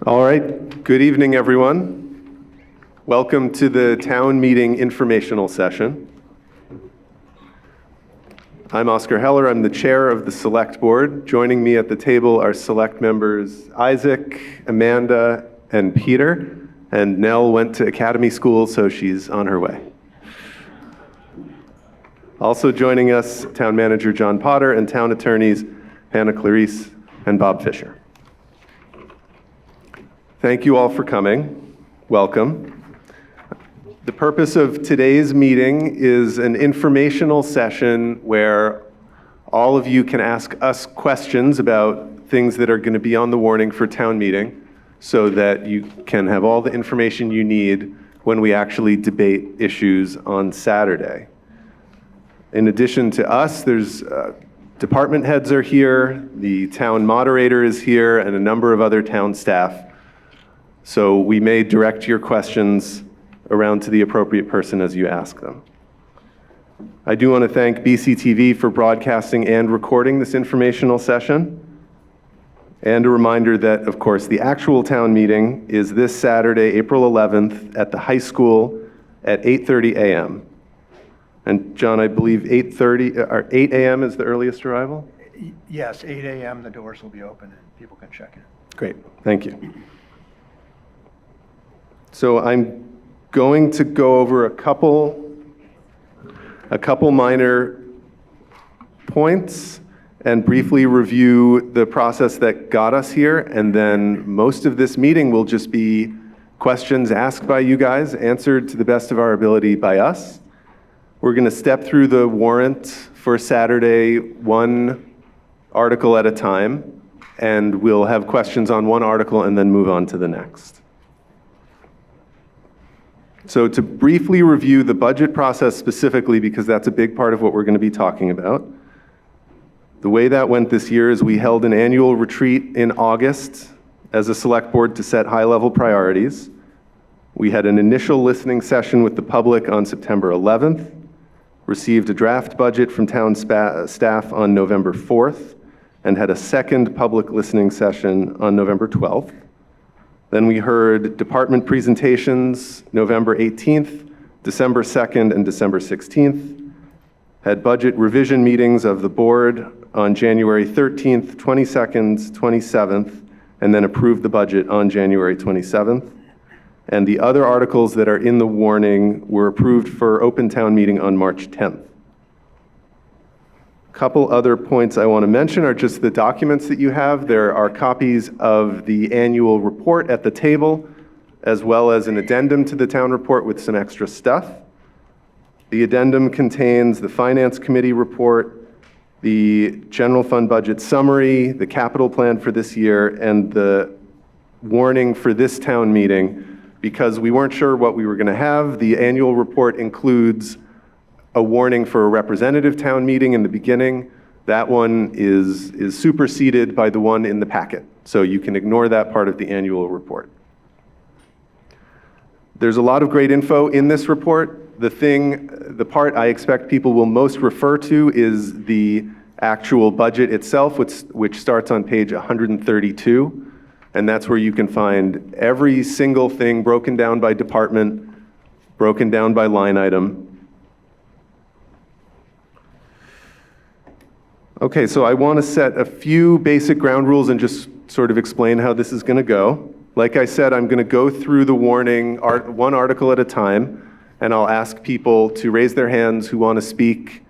All right, good evening, everyone. Welcome to the town meeting informational session. I'm Oscar Heller, I'm the chair of the Selectboard. Joining me at the table are select members Isaac, Amanda, and Peter. And Nell went to academy school, so she's on her way. Also joining us, town manager John Potter and town attorneys Hannah Clarice and Bob Fisher. Thank you all for coming. Welcome. The purpose of today's meeting is an informational session where all of you can ask us questions about things that are going to be on the warning for town meeting so that you can have all the information you need when we actually debate issues on Saturday. In addition to us, there's department heads are here, the town moderator is here, and a number of other town staff. So we may direct your questions around to the appropriate person as you ask them. I do want to thank BCTV for broadcasting and recording this informational session. And a reminder that, of course, the actual town meeting is this Saturday, April 11th, at the high school at 8:30 a.m. And John, I believe 8 a.m. is the earliest arrival? Yes, 8 a.m. the doors will be open and people can check in. Great, thank you. So I'm going to go over a couple minor points and briefly review the process that got us here, and then most of this meeting will just be questions asked by you guys, answered to the best of our ability by us. We're going to step through the warrant for Saturday, one article at a time, and we'll have questions on one article and then move on to the next. So to briefly review the budget process specifically, because that's a big part of what we're going to be talking about. The way that went this year is we held an annual retreat in August as a select board to set high-level priorities. We had an initial listening session with the public on September 11th, received a draft budget from town staff on November 4th, and had a second public listening session on November 12th. Then we heard department presentations November 18th, December 2nd, and December 16th. Had budget revision meetings of the board on January 13th, 22nd, 27th, and then approved the budget on January 27th. And the other articles that are in the warning were approved for open town meeting on March 10th. A couple other points I want to mention are just the documents that you have. There are copies of the annual report at the table, as well as an addendum to the town report with some extra stuff. The addendum contains the Finance Committee report, the general fund budget summary, the capital plan for this year, and the warning for this town meeting. Because we weren't sure what we were going to have, the annual report includes a warning for a representative town meeting in the beginning. That one is superseded by the one in the packet. So you can ignore that part of the annual report. There's a lot of great info in this report. The part I expect people will most refer to is the actual budget itself, which starts on page 132. And that's where you can find every single thing broken down by department, broken down by line item. Okay, so I want to set a few basic ground rules and just sort of explain how this is going to go. Like I said, I'm going to go through the warning one article at a time, and I'll ask people to raise their hands who want to speak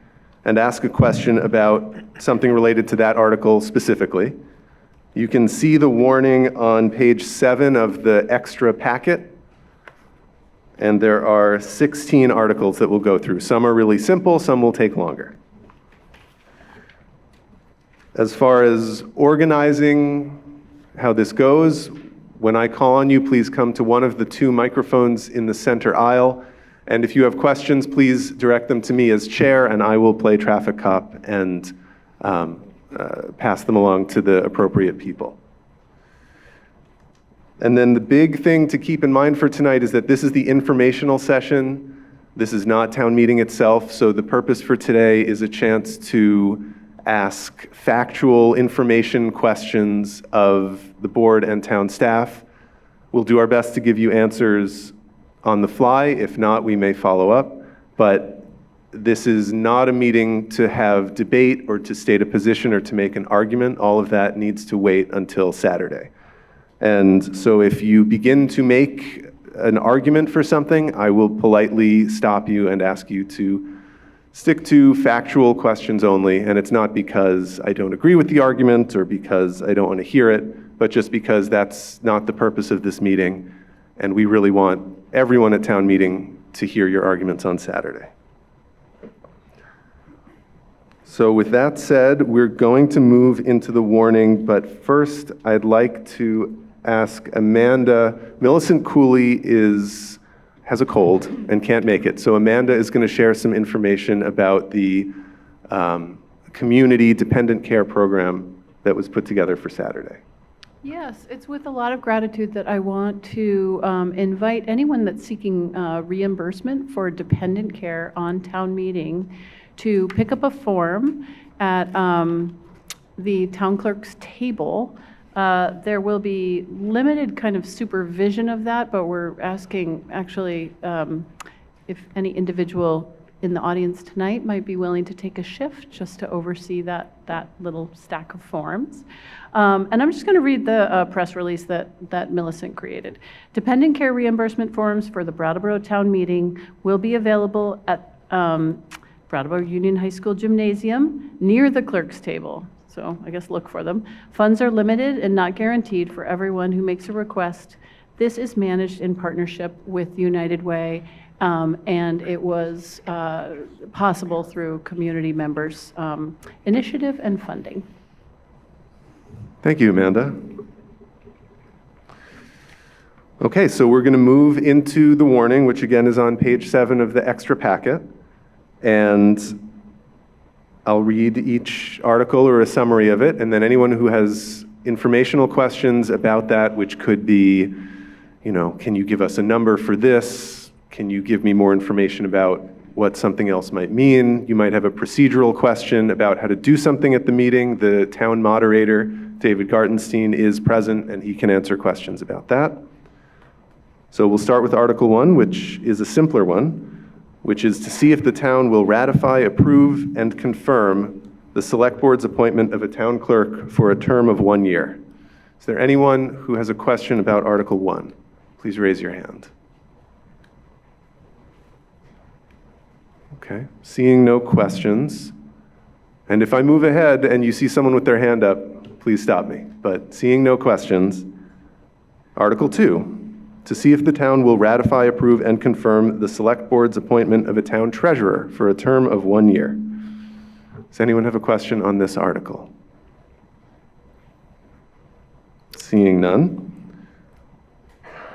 and ask a question about something related to that article specifically. You can see the warning on page 7 of the extra packet, and there are 16 articles that we'll go through. Some are really simple, some will take longer. As far as organizing how this goes, when I call on you, please come to one of the 2 microphones in the center aisle. And if you have questions, please direct them to me as chair, and I will play traffic cop and pass them along to the appropriate people. And then the big thing to keep in mind for tonight is that this is the informational session. This is not town meeting itself, so the purpose for today is a chance to ask factual information questions of the board and town staff We'll do our best to give you answers on the fly. If not, we may follow up. But this is not a meeting to have debate or to state a position or to make an argument. All of that needs to wait until Saturday. And so if you begin to make an argument for something, I will politely stop you and ask you to stick to factual questions only. And it's not because I don't agree with the argument or because I don't want to hear it, but just because that's not the purpose of this meeting. And we really want everyone at town meeting to hear your arguments on Saturday. So with that said, we're going to move into the warning, but first I'd like to ask Amanda. Millicent Cooley has a cold and can't make it. So Amanda is going to share some information about the community dependent care program that was put together for Saturday. Yes, it's with a lot of gratitude that I want to invite anyone that's seeking reimbursement for dependent care on town meeting to pick up a form at the town clerk's table. There will be limited kind of supervision of that, but we're asking actually if any individual in the audience tonight might be willing to take a shift just to oversee that little stack of forms. And I'm just going to read the press release that Millicent created. Dependent care reimbursement forms for the Brattleboro Town Meeting will be available at Brattleboro Union High School gymnasium near the clerk's table. So I guess look for them. Funds are limited and not guaranteed for everyone who makes a request. This is managed in partnership with United Way, and it was possible through community members' initiative and funding. Thank you, Amanda. Okay, so we're going to move into the warning, which again is on page 7 of the extra packet. And I'll read each article or a summary of it, and then anyone who has informational questions about that, which could be, can you give us a number for this? Can you give me more information about what something else might mean? You might have a procedural question about how to do something at the meeting. The town moderator, David Gartenstein, is present, and he can answer questions about that. So we'll start with Article 1, which is a simpler one, which is to see if the town will ratify, approve, and confirm the Select Board's appointment of a town clerk for a term of 1 year. Is there anyone who has a question about Article 1? Please raise your hand. Okay, seeing no questions. And if I move ahead and you see someone with their hand up, please stop me. But seeing no questions, Article 2. To see if the town will ratify, approve, and confirm the Select Board's appointment of a town treasurer for a term of 1 year. Does anyone have a question on this article? Seeing none.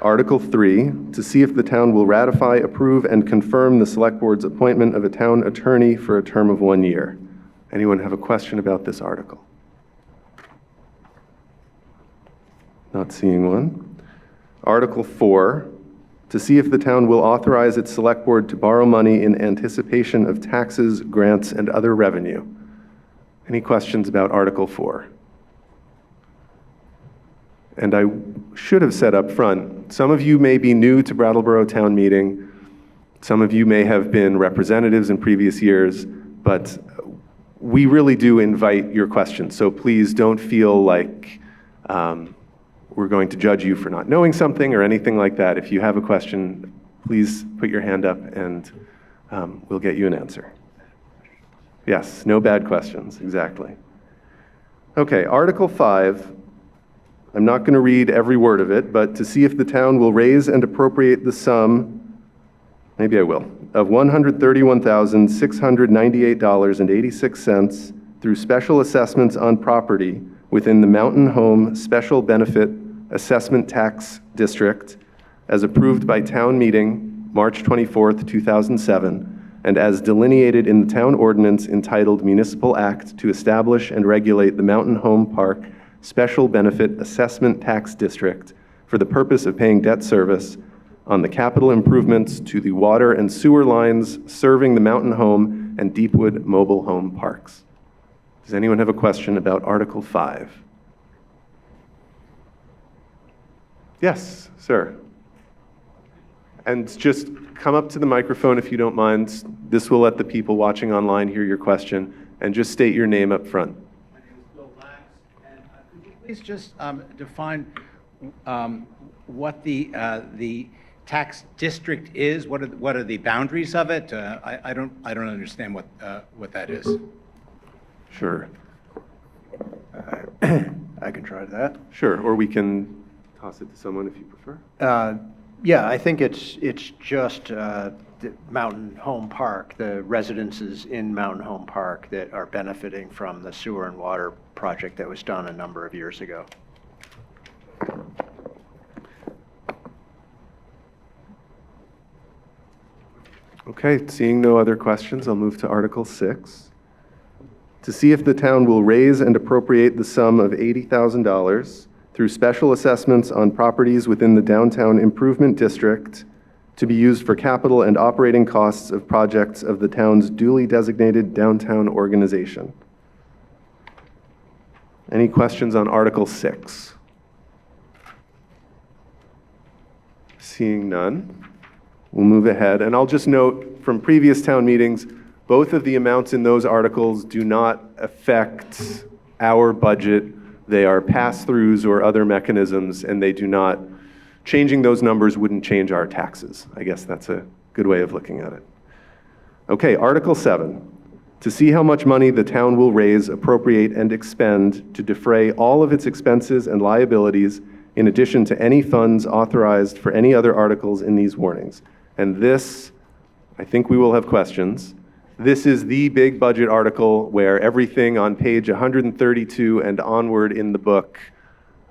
Article 3, to see if the town will ratify, approve, and confirm the Select Board's appointment of a town attorney for a term of 1 year. Anyone have a question about this article? Not seeing one. Article 4, to see if the town will authorize its Select Board to borrow money in anticipation of taxes, grants, and other revenue. Any questions about Article 4? And I should have said up front, some of you may be new to Brattleboro Town Meeting. Some of you may have been representatives in previous years, but we really do invite your questions. So please don't feel like we're going to judge you for not knowing something or anything like that. If you have a question, please put your hand up and we'll get you an answer. Yes, no bad questions, exactly. Okay, Article 5. I'm not going to read every word of it, but to see if the town will raise and appropriate the sum, maybe I will, of $131,698.86 through special assessments on property within the Mountain Home Special Benefit Assessment Tax District, as approved by town meeting March 24th, 2007, and as delineated in the town ordinance entitled Municipal Act to establish and regulate the Mountain Home Park Special Benefit Assessment Tax District for the purpose of paying debt service on the capital improvements to the water and sewer lines serving the Mountain Home and Deepwood mobile home parks. Does anyone have a question about Article 5? Yes, sir. And just come up to the microphone if you don't mind. This will let the people watching online hear your question, and just state your name up front. My name is Bill Lax, and could you please just define what the tax district is? What are the boundaries of it? I don't understand what that is. Sure. I can try that. Sure, or we can toss it to someone if you prefer. Yeah, I think it's just the Mountain Home Park, the residences in Mountain Home Park that are benefiting from the sewer and water project that was done a number of years ago. Okay, seeing no other questions, I'll move to Article 6. To see if the town will raise and appropriate the sum of $80,000 through special assessments on properties within the Downtown Improvement District to be used for capital and operating costs of projects of the town's duly designated downtown organization. Any questions on Article 6? Seeing none, we'll move ahead. And I'll just note from previous town meetings, both of the amounts in those articles do not affect our budget. They are pass-throughs or other mechanisms, and they do not, changing those numbers wouldn't change our taxes. I guess that's a good way of looking at it. Okay, Article 7. To see how much money the town will raise, appropriate, and expend to defray all of its expenses and liabilities in addition to any funds authorized for any other articles in these warnings. And this, I think we will have questions. This is the big budget article where everything on page 132 and onward in the book,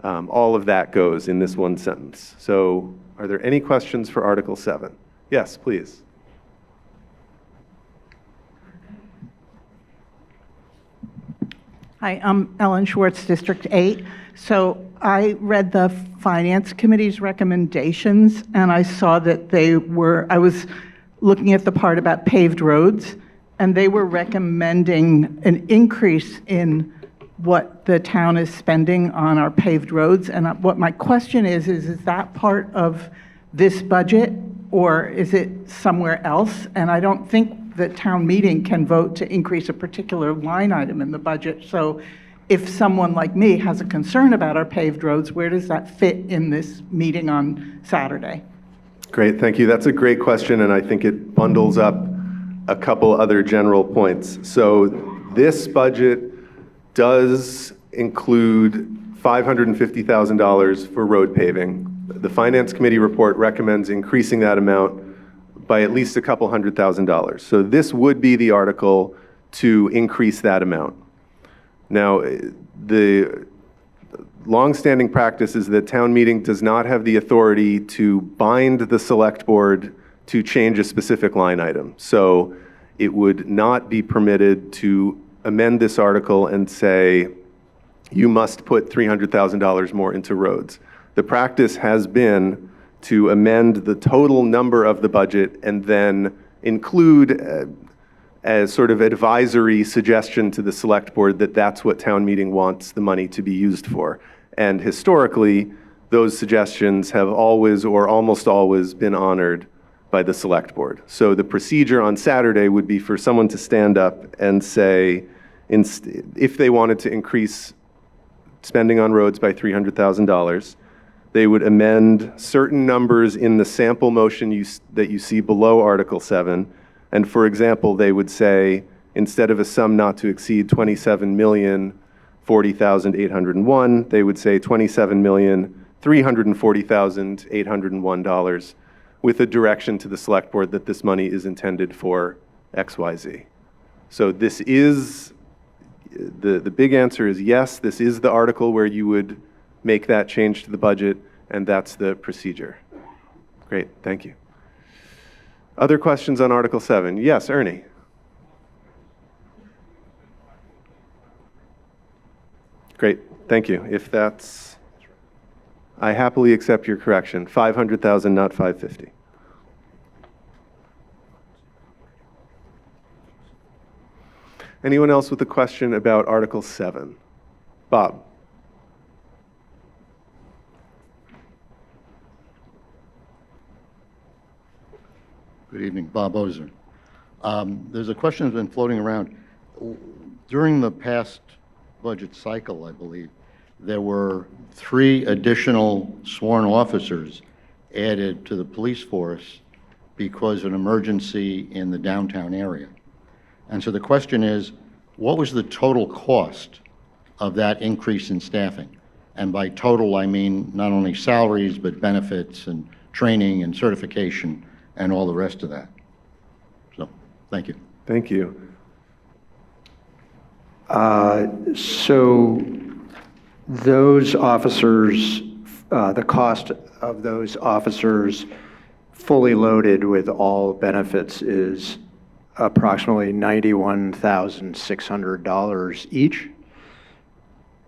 all of that goes in this one sentence. So are there any questions for Article 7? Yes, please. Hi, I'm Ellen Schwartz, District 8. So I read the Finance Committee's recommendations, and I saw that I was looking at the part about paved roads, and they were recommending an increase in what the town is spending on our paved roads. And what my question is that part of this budget, or is it somewhere else? And I don't think that town meeting can vote to increase a particular line item in the budget. So if someone like me has a concern about our paved roads, where does that fit in this meeting on Saturday? Great, thank you. That's a great question, and I think it bundles up a couple other general points. So this budget does include $550,000 for road paving. The Finance Committee report recommends increasing that amount by at least a couple $100,000. So this would be the article to increase that amount. Now, the longstanding practice is that town meeting does not have the authority to bind the select board to change a specific line item. So it would not be permitted to amend this article and say, you must put $300,000 more into roads. The practice has been to amend the total number of the budget and then include a sort of advisory suggestion to the select board that that's what town meeting wants the money to be used for. And historically, those suggestions have always or almost always been honored by the select board. So the procedure on Saturday would be for someone to stand up and say, if they wanted to increase spending on roads by $300,000, they would amend certain numbers in the sample motion that you see below Article 7. And for example, they would say, instead of a sum not to exceed $27,040,801, they would say $27,340,801 with a direction to the select board that this money is intended for XYZ. So this is, the big answer is yes, this is the article where you would make that change to the budget, and that's the procedure. Great, thank you. Other questions on Article 7? Yes, Ernie. Great, thank you. If that's, I happily accept your correction. 500,000, not 550. Anyone else with a question about Article 7? Bob. evening. Bob Ozer. There's a question that's been floating around. During the past budget cycle, I believe, there were 3 additional sworn officers added to the police force because of an emergency in the downtown area. And so the question is, what was the total cost of that increase in staffing? And by total, I mean not only salaries, but benefits and training and certification and all the rest of that. So, thank you. Thank you. So those officers, the cost of those officers fully loaded with all benefits is approximately $91,600 each.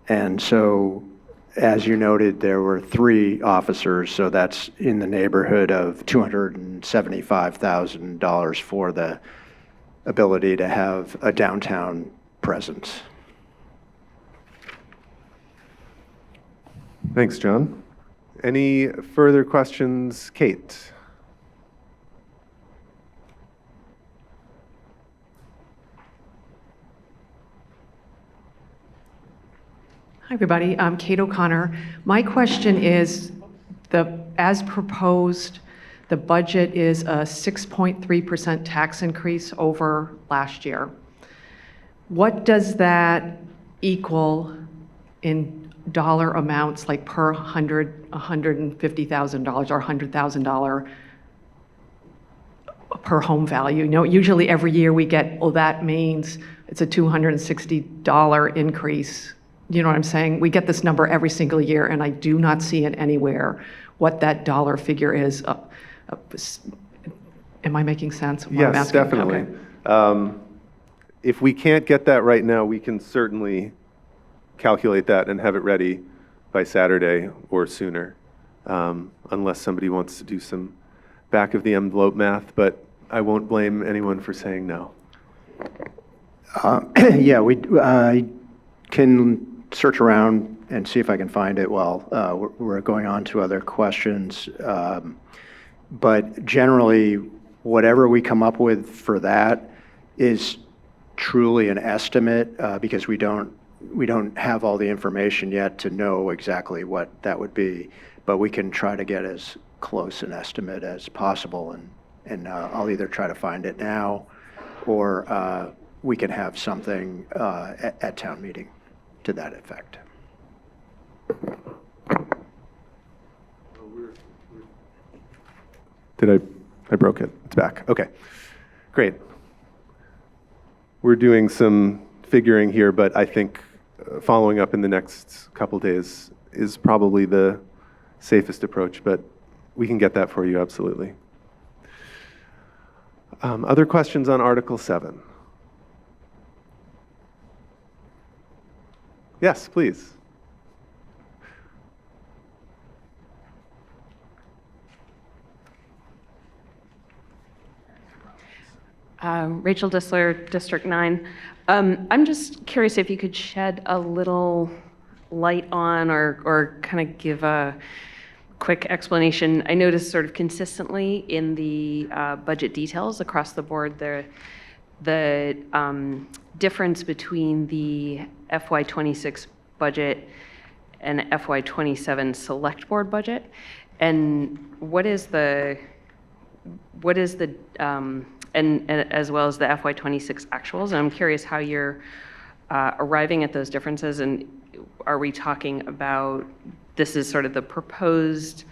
And so, as you noted, there were 3 officers, so that's in the neighborhood of $275,000 for the ability to have a downtown presence. Thanks, John. Any further questions? Kate? Hi, everybody. I'm Kate O'Connor. My question is, as proposed, the budget is a 6.3% tax increase over last year. What does that equal in dollar amounts, like per $150,000 or $100,000 per home value? You know, usually every year we get, oh, that means it's a $260 increase. You know what I'm saying? We get this number every single year, and I do not see it anywhere what that dollar figure is. Am I making sense? Yes, definitely. Okay. If we can't get that right now, we can certainly calculate that and have it ready by Saturday or sooner, unless somebody wants to do some back of the envelope math, but I won't blame anyone for saying no. Yeah, I can search around and see if I can find it while we're going on to other questions. But generally, whatever we come up with for that is truly an estimate because we don't have all the information yet to know exactly what that would be. But we can try to get as close an estimate as possible, and I'll either try to find it now or we can have something at town meeting to that effect. I broke it. It's back. Okay, great. We're doing some figuring here, but I think following up in the next couple days is probably the safest approach, but we can get that for you, absolutely. Other questions on Article 7? Yes, please. Rachel Dissler, District 9. I'm just curious if you could shed a little light on or kind of give a quick explanation. I noticed sort of consistently in the budget details across the board, the difference between the FY26 budget and FY27 select board budget, and what is the and as well as the FY26 actuals. And I'm curious how you're arriving at those differences, and are we talking about this is sort of the proposed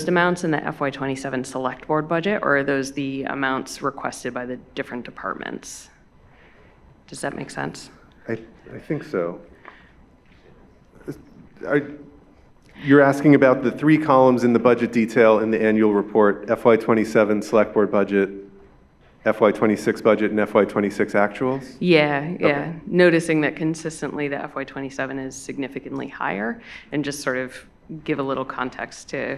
amounts in the FY27 select board budget, or are those the amounts requested by the different departments? Does that make sense? I think so. You're asking about the 3 columns in the budget detail in the annual report, FY27 select board budget, FY26 budget, and FY26 actuals? Yeah. Okay. Noticing that consistently the FY27 is significantly higher, and just sort of give a little context to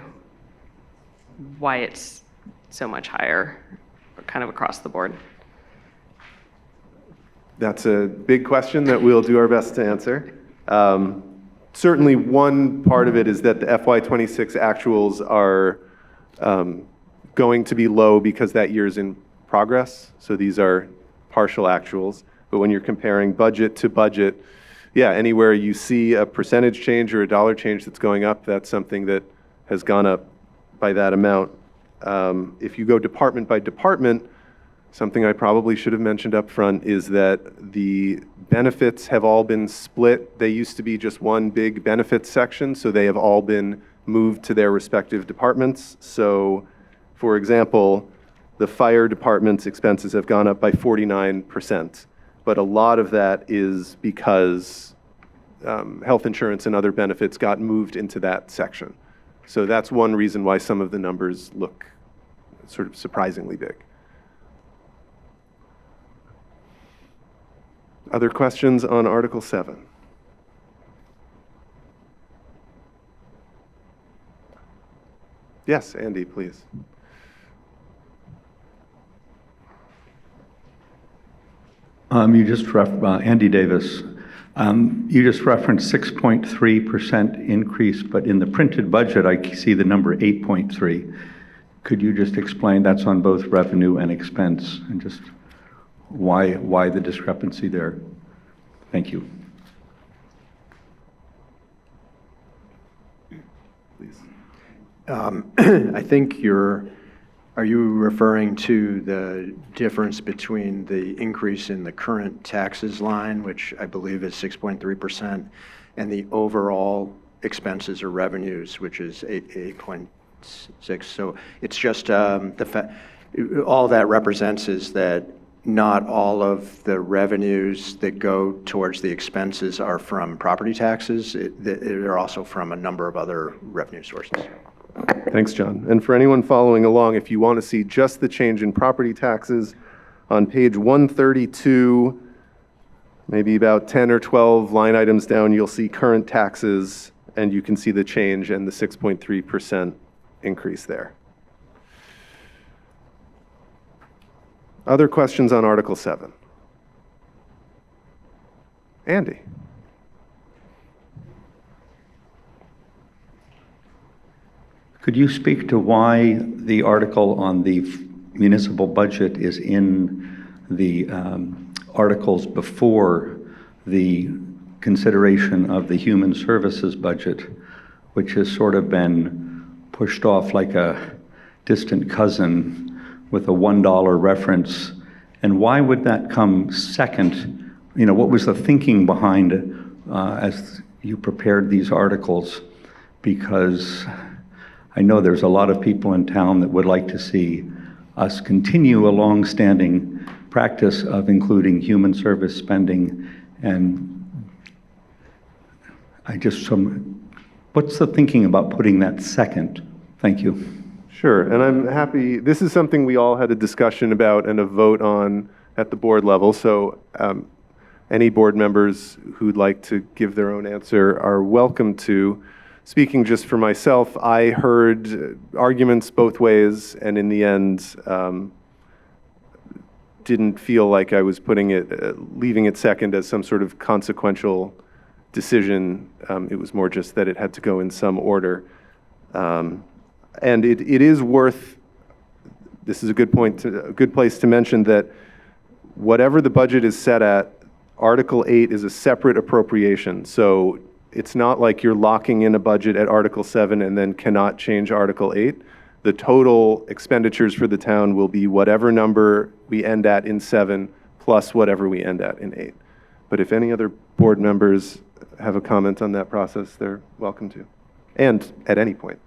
why it's so much higher, kind of across the board. That's a big question that we'll do our best to answer. Certainly one part of it is that the FY26 actuals are going to be low because that year's in progress. So these are partial actuals. But when you're comparing budget to budget, yeah, anywhere you see a percentage change or a dollar change that's going up, that's something that has gone up by that amount. If you go department by department, something I probably should have mentioned up front is that the benefits have all been split. They used to be just one big benefits section, so they have all been moved to their respective departments. So, for example, the fire department's expenses have gone up by 49%, but a lot of that is because health insurance and other benefits got moved into that section. So that's one reason why some of the numbers look sort of surprisingly big. Other questions on Article 7? Yes, Andy, please. Andy Davis. You just referenced 6.3% increase, but in the printed budget, I see the number 8.3. Could you just explain that's on both revenue and expense, and just why the discrepancy there? Thank you. Please. I think are you referring to the difference between the increase in the current taxes line, which I believe is 6.3%, and the overall expenses or revenues, which is 8.6? So it's just all that represents is that not all of the revenues that go towards the expenses are from property taxes. They're also from a number of other revenue sources. Thanks, John. And for anyone following along, if you want to see just the change in property taxes, on page 132, maybe about 10 or 12 line items down, you'll see current taxes, and you can see the change and the 6.3% increase there. Other questions on Article 7? Andy? Could you speak to why the article on the municipal budget is in the articles before the consideration of the human services budget, which has sort of been pushed off like a distant cousin with a $1 reference? And why would that come second? What was the thinking behind as you prepared these articles? Because I know there's a lot of people in town that would like to see us continue a long-standing practice of including human service spending, and what's the thinking about putting that second? Thank you. Sure, and I'm happy, this is something we all had a discussion about and a vote on at the board level, so any board members who'd like to give their own answer are welcome to. Speaking just for myself, I heard arguments both ways, and in the end, didn't feel like I was leaving it second as some sort of consequential decision. It was more just that it had to go in some order. And it is worth, this is a good place to mention that whatever the budget is set at, Article 8 is a separate appropriation. So it's not like you're locking in a budget at Article 7 and then cannot change Article 8. The total expenditures for the town will be whatever number we end at in 7 plus whatever we end at in 8. But if any other board members have a comment on that process, they're welcome to. And at any point.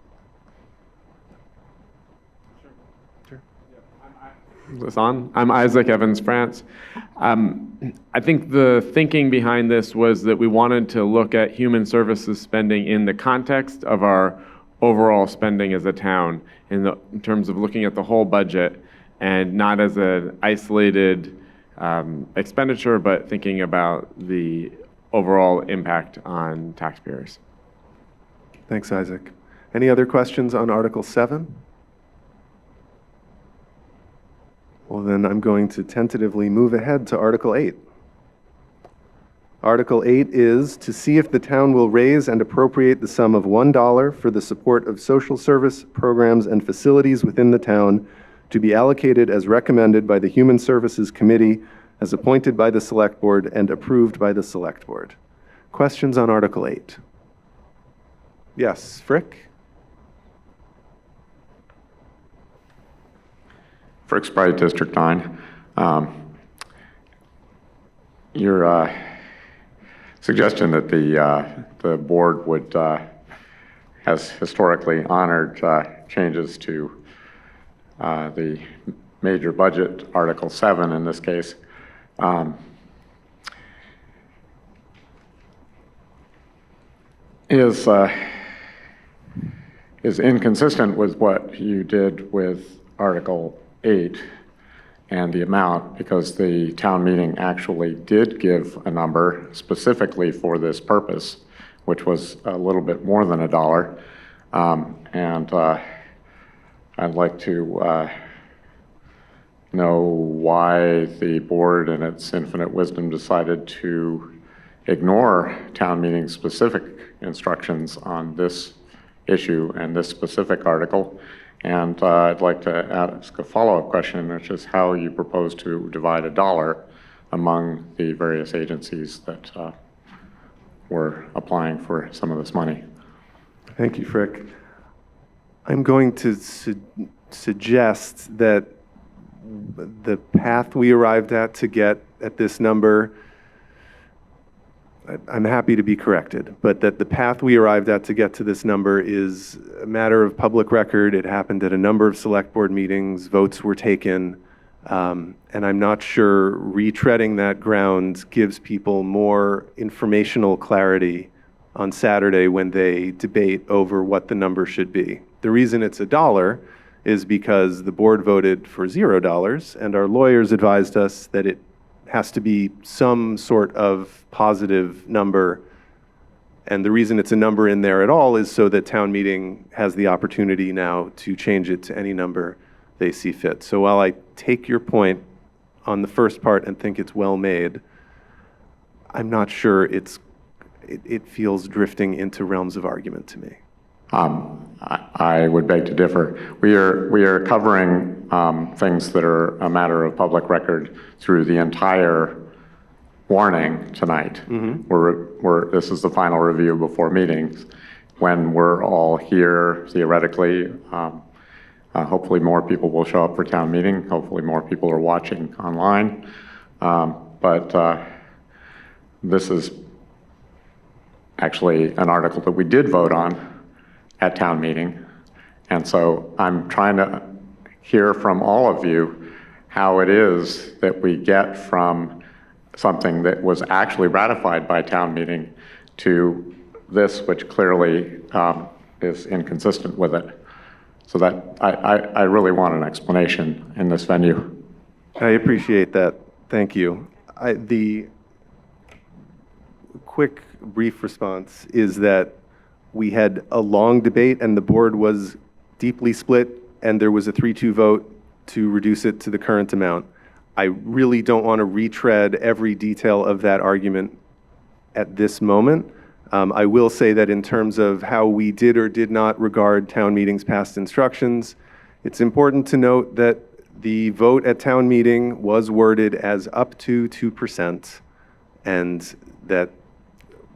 Is this on? I'm Isaac Evans France. I think the thinking behind this was that we wanted to look at human services spending in the context of our overall spending as a town, in terms of looking at the whole budget and not as an isolated expenditure, but thinking about the overall impact on taxpayers. Thanks, Isaac. Any other questions on Article 7? Well, then I'm going to tentatively move ahead to Article 8. Article 8 is to see if the town will raise and appropriate the sum of $1 for the support of social service programs and facilities within the town to be allocated as recommended by the Human Services Committee, as appointed by the Select Board and approved by the Select Board. Questions on Article 8? Yes, Frick? Frick Sprite, District 9. Your suggestion that the board would, has historically honored changes to the major budget, Article 7 in this case, is inconsistent with what you did with Article 8 and the amount, because the town meeting actually did give a number specifically for this purpose, which was a little bit more than $1. And I'd like to know why the board in its infinite wisdom decided to ignore town meeting specific instructions on this issue and this specific article. And I'd like to ask a follow-up question, which is how you propose to divide $1 among the various agencies that were applying for some of this money. Thank you, Frick. I'm going to suggest that the path we arrived at to get at this number, I'm happy to be corrected, but that the path we arrived at to get to this number is a matter of public record. It happened at a number of select board meetings, votes were taken, and I'm not sure retreading that ground gives people more informational clarity on Saturday when they debate over what the number should be. The reason it's $1 is because the board voted for $0, and our lawyers advised us that it has to be some sort of positive number. And the reason it's a number in there at all is so that town meeting has the opportunity now to change it to any number they see fit. So while I take your point on the first part and think it's well made, I'm not sure it feels drifting into realms of argument to me. I would beg to differ. We are covering things that are a matter of public record through the entire warning tonight. Mm-hmm. This is the final review before meetings. When we're all here, theoretically, hopefully more people will show up for town meeting. Hopefully more people are watching online. But this is actually an article that we did vote on at town meeting. And so I'm trying to hear from all of you how it is that we get from something that was actually ratified by town meeting to this, which clearly is inconsistent with it. So that I really want an explanation in this venue. I appreciate that. Thank you. The quick, brief response is that we had a long debate and the board was deeply split and there was a 3-2 vote to reduce it to the current amount. I really don't want to retread every detail of that argument at this moment. I will say that in terms of how we did or did not regard town meeting's past instructions, it's important to note that the vote at town meeting was worded as up to 2%, and that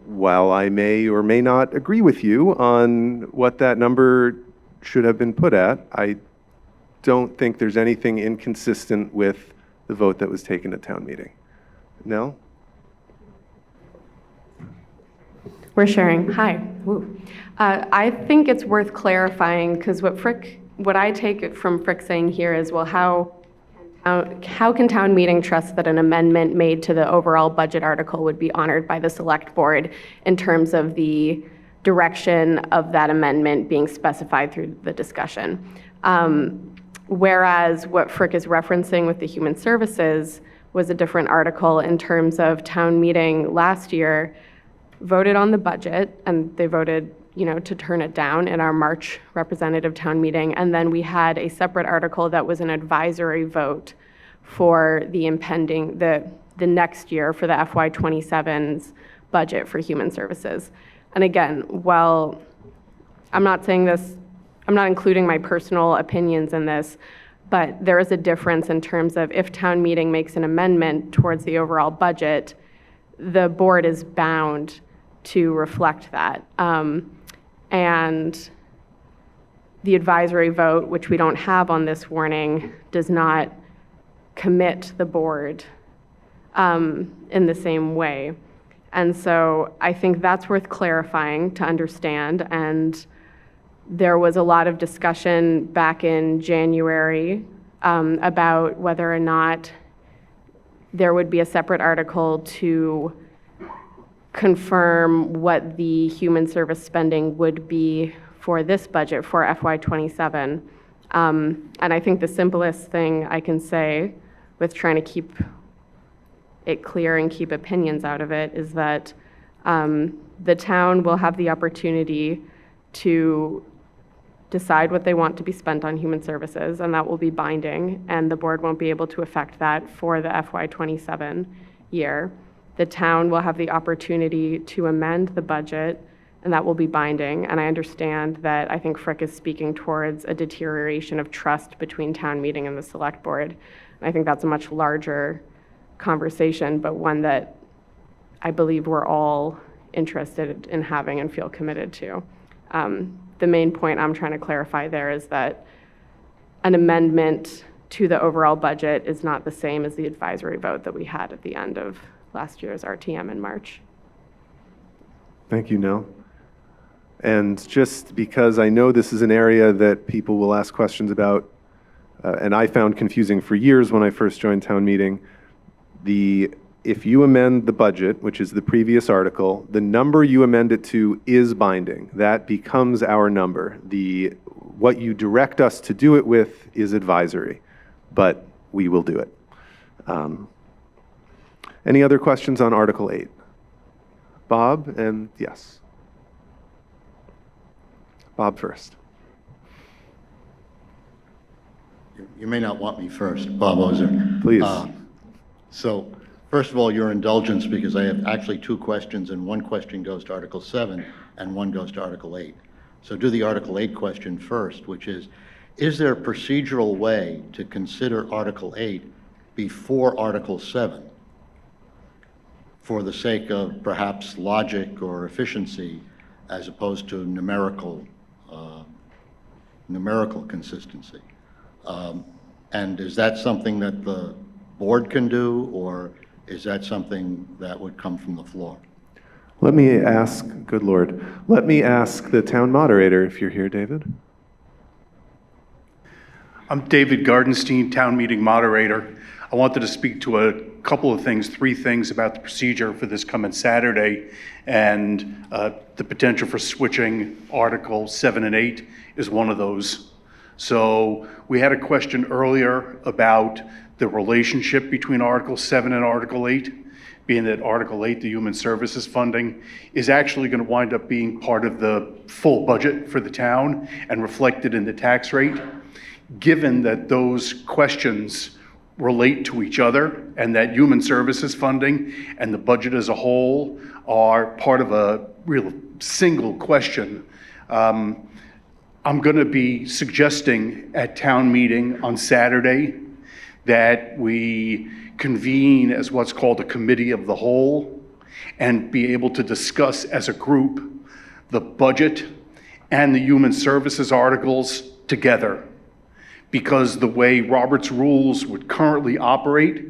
while I may or may not agree with you on what that number should have been put at, I don't think there's anything inconsistent with the vote that was taken at town meeting. Nell? We're sharing. Hi. Woo. I think it's worth clarifying, because what I take from Frick saying here is, well, how can town meeting trust that an amendment made to the overall budget article would be honored by the select board in terms of the direction of that amendment being specified through the discussion? Whereas what Frick is referencing with the human services was a different article in terms of town meeting last year voted on the budget, and they voted to turn it down in our March representative town meeting. And then we had a separate article that was an advisory vote for the the next year for the FY27's budget for human services. And again, while I'm not saying this, I'm not including my personal opinions in this, but there is a difference in terms of if town meeting makes an amendment towards the overall budget, the board is bound to reflect that. And the advisory vote, which we don't have on this warning, does not commit the board in the same way. And so I think that's worth clarifying to understand. And there was a lot of discussion back in January about whether or not there would be a separate article to confirm what the human service spending would be for this budget for FY27. And I think the simplest thing I can say with trying to keep it clear and keep opinions out of it is that the town will have the opportunity to decide what they want to be spent on human services, and that will be binding, and the board won't be able to affect that for the FY27 year. The town will have the opportunity to amend the budget, and that will be binding. And I understand that I think Frick is speaking towards a deterioration of trust between town meeting and the select board. And I think that's a much larger conversation, but one that I believe we're all interested in having and feel committed to. The main point I'm trying to clarify there is that an amendment to the overall budget is not the same as the advisory vote that we had at the end of last year's RTM in March. Thank you, Nell. And just because I know this is an area that people will ask questions about, and I found confusing for years when I first joined town meeting, if you amend the budget, which is the previous article, the number you amend it to is binding. That becomes our number. What you direct us to do it with is advisory, but we will do it. Any other questions on Article 8? Bob, and yes. Bob first. You may not want me first, Bob Ozer. Please. So, first of all, your indulgence, because I have actually two questions, and one question goes to Article 7, and one goes to Article 8. So do the Article 8 question first, which is there a procedural way to consider Article 8 before Article 7 for the sake of perhaps logic or efficiency as opposed to numerical consistency? And is that something that the board can do, or is that something that would come from the floor? Let me ask, good Lord, let me ask the town moderator if you're here, David. I'm David Gardenstein, town meeting moderator. I wanted to speak to a couple of things, three things about the procedure for this coming Saturday, and the potential for switching Articles 7 and 8 is one of those. So we had a question earlier about the relationship between Article 7 and Article 8, being that Article 8, the Human Services funding, is actually going to wind up being part of the full budget for the town and reflected in the tax rate. Given that those questions relate to each other and that Human Services funding and the budget as a whole are part of a real single question, I'm going to be suggesting at town meeting on Saturday that we convene as what's called a committee of the whole and be able to discuss as a group the budget and the human services articles together. Because the way Robert's rules would currently operate,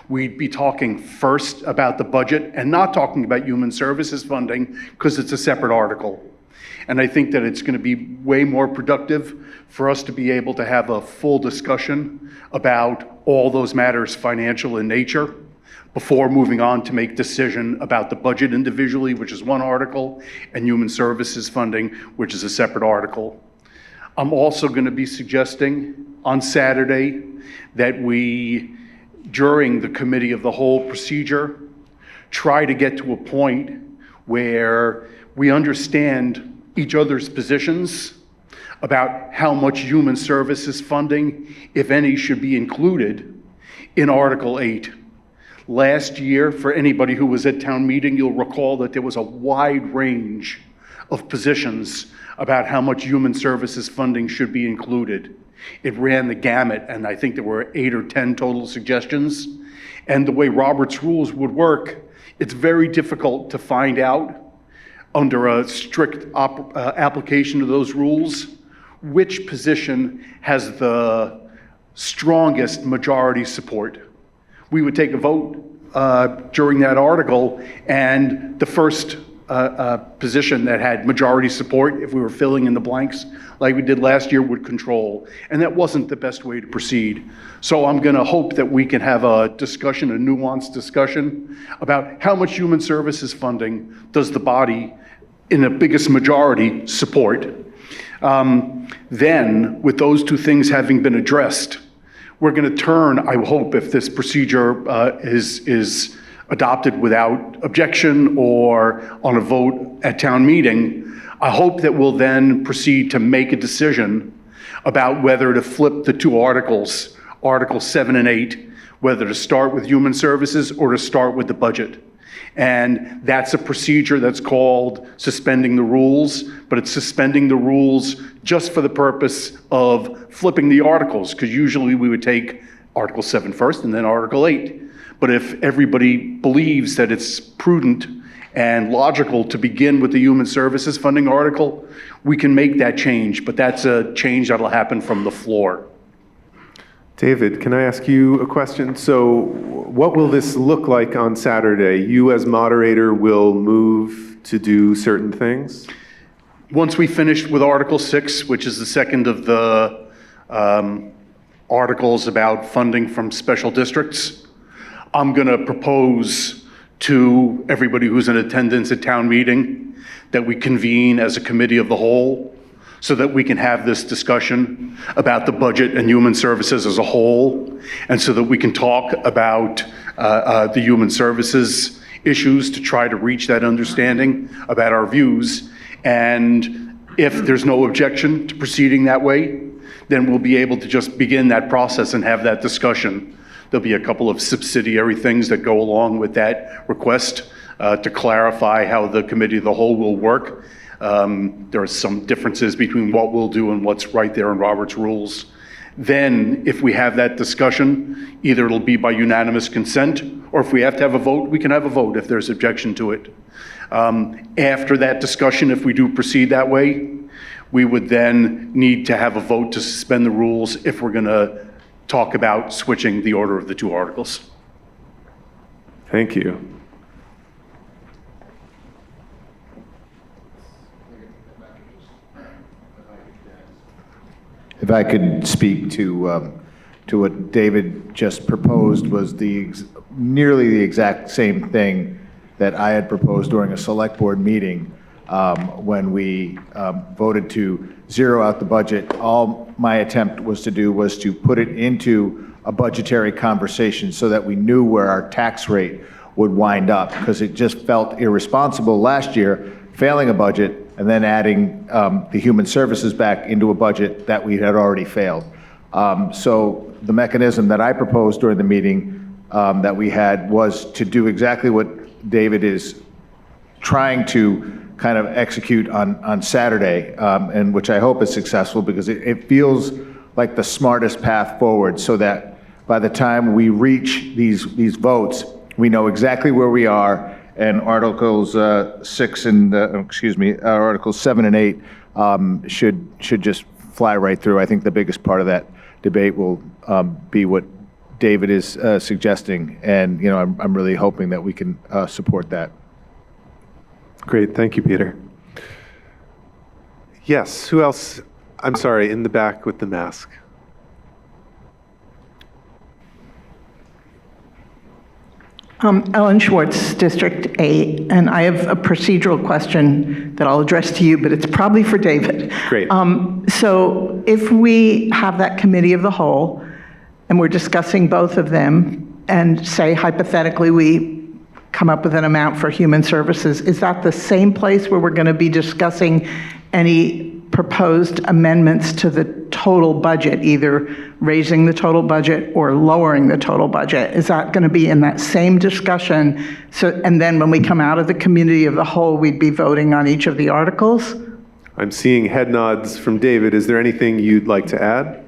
we'd be talking first about the budget and not talking about human services funding because it's a separate article. And I think that it's going to be way more productive for us to be able to have a full discussion about all those matters financial in nature before moving on to make decision about the budget individually, which is one article, and human services funding, which is a separate article. I'm also going to be suggesting on Saturday that we, during the committee of the whole procedure, try to get to a point where we understand each other's positions about how much human services funding, if any, should be included in Article 8. Last year, for anybody who was at town meeting, you'll recall that there was a wide range of positions about how much human services funding should be included. It ran the gamut, and I think there were 8 or 10 total suggestions. And the way Robert's rules would work, it's very difficult to find out under a strict application of those rules which position has the strongest majority support. We would take a vote during that article, and the first position that had majority support, if we were filling in the blanks like we did last year, would control. And that wasn't the best way to proceed. So I'm going to hope that we can have a discussion, a nuanced discussion about how much human services funding does the body in the biggest majority support. Then, with those two things having been addressed, we're going to turn, I hope, if this procedure is adopted without objection or on a vote at town meeting, I hope that we'll then proceed to make a decision about whether to flip the two articles, Articles 7 and 8, whether to start with human services or to start with the budget. And that's a procedure that's called suspending the rules, but it's suspending the rules just for the purpose of flipping the articles, because usually we would take Article 7 first and then Article 8. But if everybody believes that it's prudent and logical to begin with the human services funding article, we can make that change, but that's a change that'll happen from the floor. David, can I ask you a question? So what will this look like on Saturday? You as moderator will move to do certain things? Once we finish with Article 6, which is the second of the articles about funding from special districts, I'm going to propose to everybody who's in attendance at town meeting that we convene as a committee of the whole so that we can have this discussion about the budget and human services as a whole, and so that we can talk about the human services issues to try to reach that understanding about our views. And if there's no objection to proceeding that way, then we'll be able to just begin that process and have that discussion. There'll be a couple of subsidiary things that go along with that request to clarify how the committee of the whole will work. There are some differences between what we'll do and what's right there in Robert's rules. Then, if we have that discussion, either it'll be by unanimous consent, or if we have to have a vote, we can have a vote if there's objection to it. After that discussion, if we do proceed that way, we would then need to have a vote to suspend the rules if we're going to talk about switching the order of the two articles. Thank you. If I could speak to what David just proposed, was nearly the exact same thing that I had proposed during a select board meeting when we voted to zero out the budget. All my attempt was to put it into a budgetary conversation so that we knew where our tax rate would wind up, because it just felt irresponsible last year, failing a budget and then adding the human services back into a budget that we had already failed. So the mechanism that I proposed during the meeting that we had was to do exactly what David is trying to kind of execute on Saturday, and which I hope is successful, because it feels like the smartest path forward, so that by the time we reach these votes, we know exactly where we are. And Articles 6 and Articles 7 and 8 should just fly right through. I think the biggest part of that debate will be what David is suggesting, and I'm really hoping that we can support that. Great, thank you, Peter. Yes, who else? I'm sorry, in the back with the mask. Ellen Schwartz, District 8, and I have a procedural question that I'll address to you, but it's probably for David. Great. So if we have that committee of the whole, and we're discussing both of them, and say hypothetically we come up with an amount for human services, is that the same place where we're going to be discussing any proposed amendments to the total budget, either raising the total budget or lowering the total budget. Is that going to be in that same discussion? So, and then when we come out of the committee of the whole, we'd be voting on each of the articles? I'm seeing head nods from David. Is there anything you'd like to add?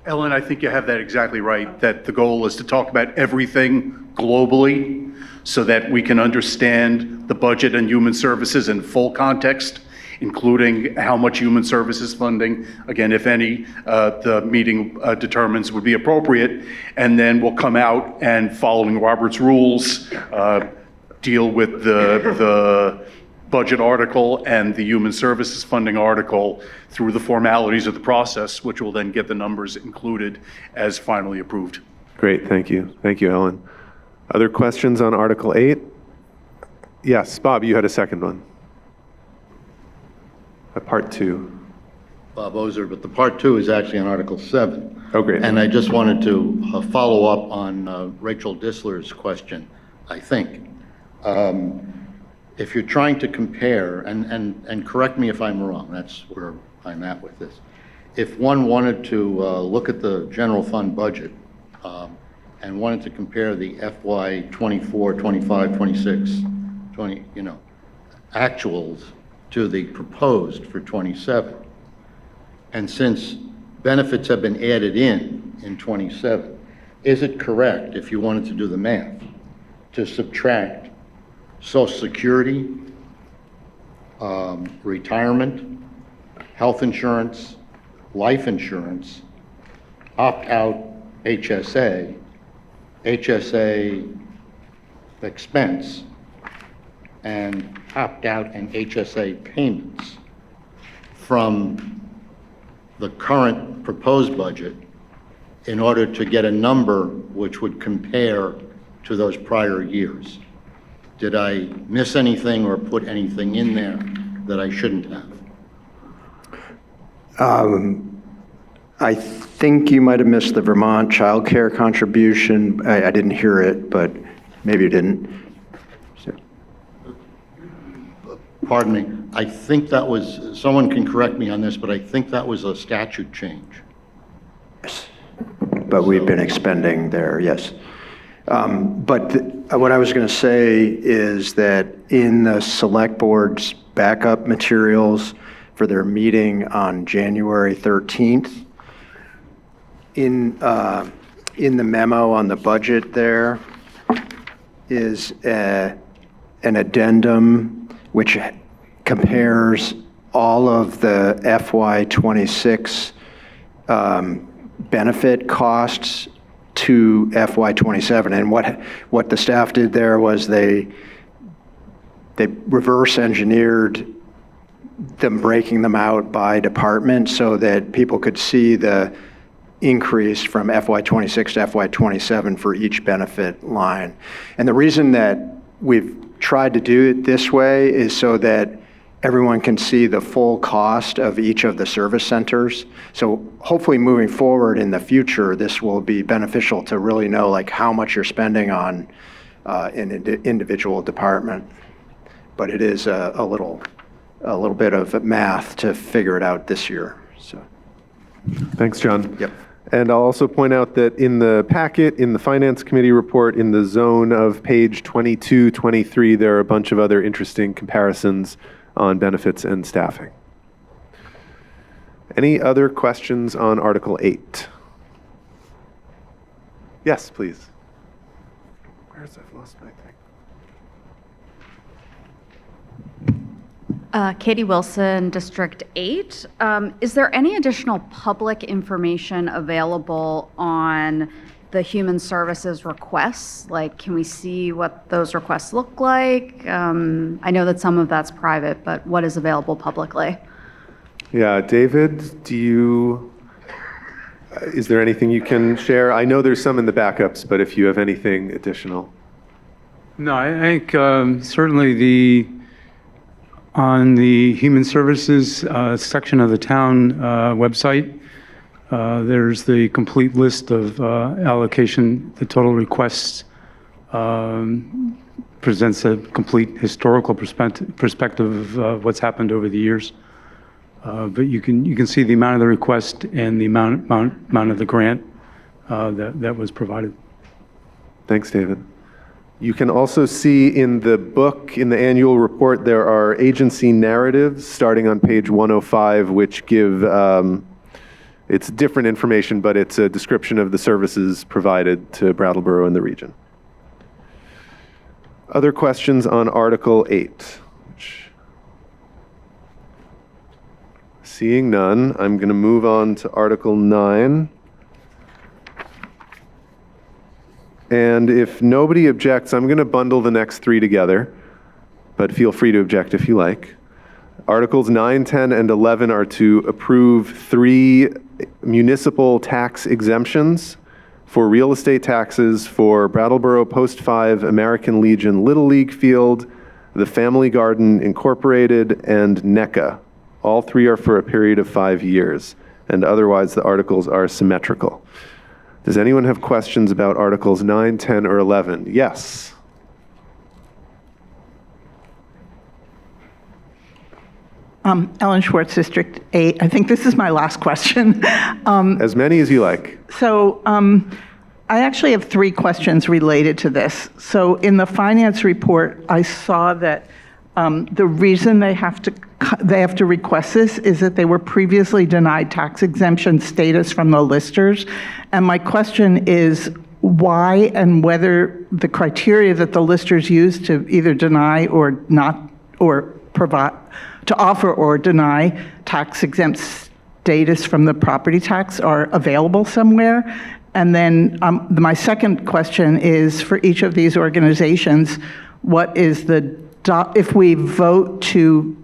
Ellen, I think you have that exactly right, that the goal is to talk about everything globally so that we can understand the budget and human services in full context, including how much human services funding, again, if any, the meeting determines would be appropriate. And then we'll come out and, following Robert's rules, deal with the budget article and the human services funding article through the formalities of the process, which will then get the numbers included as finally approved. Great, thank you. Thank you, Ellen. Other questions on Article 8? Yes, Bob, you had a second one. Part 2. Bob Ozer, but the part 2 is actually on Article 7. Oh, great. And I just wanted to follow up on Rachel Dissler's question, I think. If you're trying to compare, and correct me if I'm wrong, that's where I'm at with this. If one wanted to look at the general fund budget and wanted to compare the FY 24, 25, 26, 20, actuals to the proposed for 27, and since benefits have been added in 27, is it correct, if you wanted to do the math, to subtract Social Security, retirement, health insurance, life insurance, opt-out HSA, HSA expense, and opt-out and HSA payments from the current proposed budget in order to get a number which would compare to those prior years? Did I miss anything or put anything in there that I shouldn't have? I think you might have missed the Vermont child care contribution. I didn't hear it, but maybe you didn't. So. Pardon me. I think that was, someone can correct me on this, but I think that was a statute change. Yes, but we've been expending there, yes. What I was going to say is that in the Select Board's backup materials for their meeting on January 13th, in the memo on the budget there is an addendum which compares all of the FY26 benefit costs to FY27, and what the staff did there was they reverse engineered them, breaking them out by department so that people could see the increase from FY26 to FY27 for each benefit line. And the reason that we've tried to do it this way is so that everyone can see the full cost of each of the service centers. So hopefully moving forward in the future, this will be beneficial to really know like how much you're spending on an individual department. But it is a little bit of math to figure it out this year. So. Thanks, John. Yep. And I'll also point out that in the packet, in the Finance Committee report, in the zone of page 22, 23, there are a bunch of other interesting comparisons on benefits and staffing. Any other questions on Article 8? Yes, please. Where's I've lost my thing? Katie Wilson, District 8. Is there any additional public information available on the human services requests? Like, can we see what those requests look like? I know that some of that's private, but what is available publicly? Yeah, David, is there anything you can share? I know there's some in the backups, but if you have anything additional. No, I think certainly on the human services section of the town website, there's the complete list of allocation, the total requests, presents a complete historical perspective of what's happened over the years. But you can see the amount of the request and the amount of the grant that was provided. Thanks, David. You can also see in the book, in the annual report, there are agency narratives starting on page 105, which give, it's different information, but it's a description of the services provided to Brattleboro and the region. Other questions on Article 8? Seeing none, I'm going to move on to Article 9. And if nobody objects, I'm going to bundle the next three together, but feel free to object if you like. Articles 9, 10, and 11 are to approve 3 municipal tax exemptions for real estate taxes for Brattleboro Post 5 American Legion Little League Field, the Family Garden Incorporated, and NECA. All 3 are for a period of 5 years, and otherwise the articles are symmetrical. Does anyone have questions about Articles 9, 10, or 11? Yes. Ellen Schwartz, District 8. I think this is my last question. As many as you like. So I actually have 3 questions related to this. So in the finance report, I saw that the reason they have to request this is that they were previously denied tax exemption status from the listers. And my question is why and whether the criteria that the listers use to either deny or not, or provide, to offer or deny tax exempt status from the property tax are available somewhere. And then my second question is for each of these organizations, what is if we vote to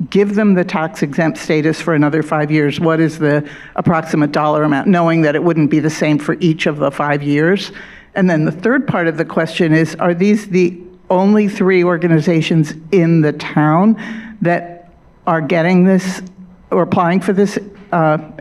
give them the tax exempt status for another 5 years, what is the approximate dollar amount, knowing that it wouldn't be the same for each of the 5 years? And then the third part of the question is, are these the only 3 organizations in the town that are getting this or applying for this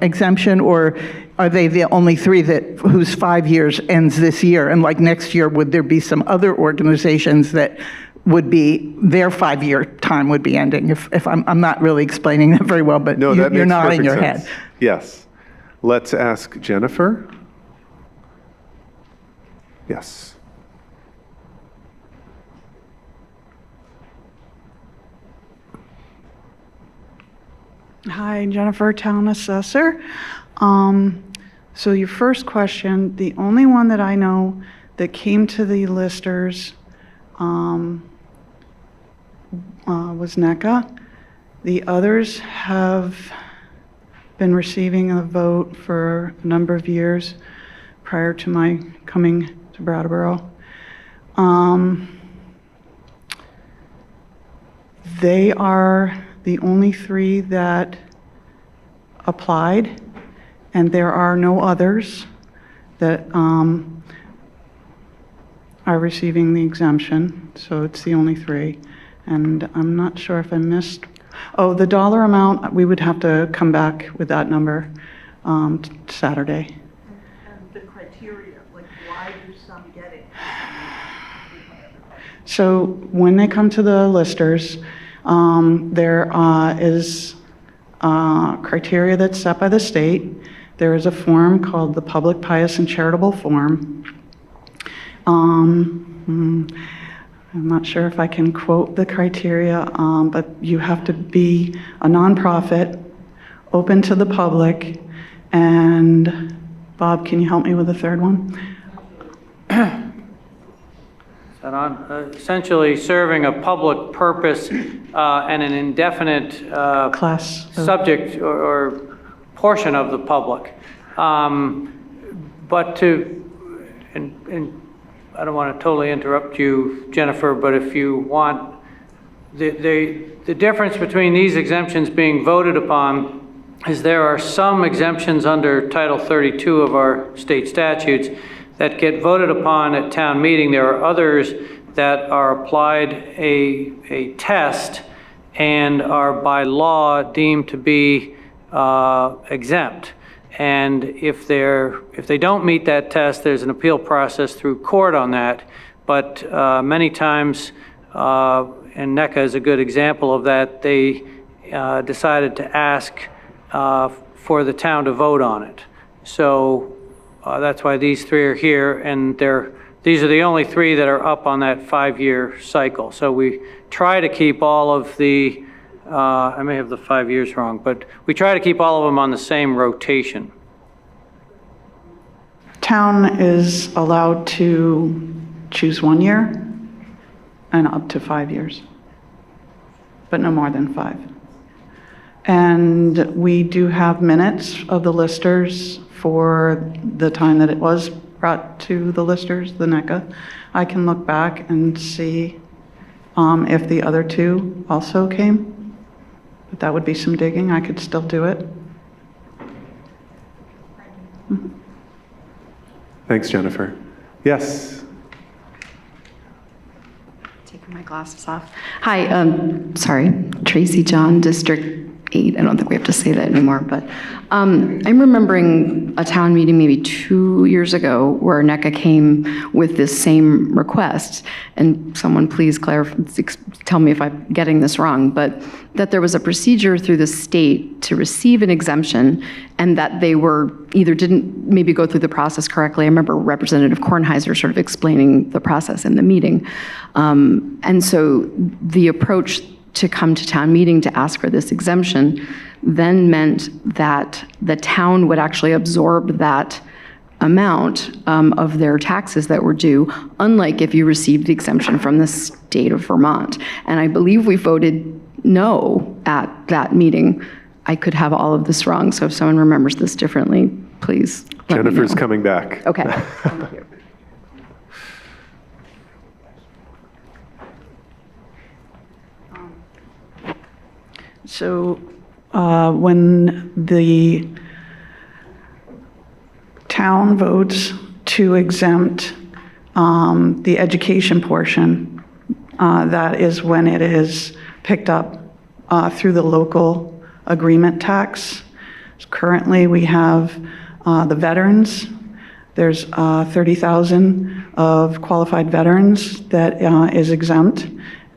exemption, or are they the only 3 whose 5 years ends this year? And like next year, would there be some other organizations that would be, their 5-year time would be ending? If I'm not really explaining that very well, but No, that you're makes nodding perfect your sense. head. Yes. Let's ask Jennifer. Yes. Hi, Jennifer, Town Assessor. So your first question, the only one that I know that came to the listers was NECA. The others have been receiving a vote for a number of years prior to my coming to Brattleboro. They are the only 3 that applied, and there are no others that are receiving the exemption, so it's the only 3. And I'm not sure if I missed, the dollar amount, we would have to come back with that number Saturday. And the criteria, like why do some get it? So when they come to the listers, there is criteria that's set by the state. There is a form called the Public, Pious, and Charitable Form. I'm not sure if I can quote the criteria, but you have to be a nonprofit, open to the public, and Bob, can you help me with the third one? Essentially serving a public purpose and an indefinite class subject or portion of the public. But and I don't want to totally interrupt you, Jennifer, but if you want, the difference between these exemptions being voted upon is there are some exemptions under Title 32 of our state statutes that get voted upon at town meeting. There are others that are applied a test and are by law deemed to be exempt. And if they don't meet that test, there's an appeal process through court on that. But many times, and NECA is a good example of that, they decided to ask for the town to vote on it. So that's why these three are here, and these are the only three that are up on that 5-year cycle. So we try to keep all of the, I may have the 5 years wrong, but we try to keep all of them on the same rotation. Town is allowed to choose 1 year and up to 5 years, but no more than 5. And we do have minutes of the listers for the time that it was brought to the listers, the NECA. I can look back and see if the other two also came, but that would be some digging. I could still do it. Thanks, Jennifer. Yes. Taking my glasses off. Hi, sorry, Tracy John, District 8. I don't think we have to say that anymore, but I'm remembering a town meeting maybe 2 years ago where NECA came with this same request, and someone please tell me if I'm getting this wrong, but that there was a procedure through the state to receive an exemption, and that they were either didn't maybe go through the process correctly. I remember Representative Kornheiser sort of explaining the process in the meeting. And so the approach to come to town meeting to ask for this exemption then meant that the town would actually absorb that amount of their taxes that were due, unlike if you received the exemption from the state of Vermont. And I believe we voted no at that meeting. I could have all of this wrong, so if someone remembers this differently, please let me know. Jennifer's coming back. Okay, thank you. So when the town votes to exempt the education portion, that is when it is picked up through the local agreement tax. Currently, we have the veterans. There's 30,000 of qualified veterans that is exempt.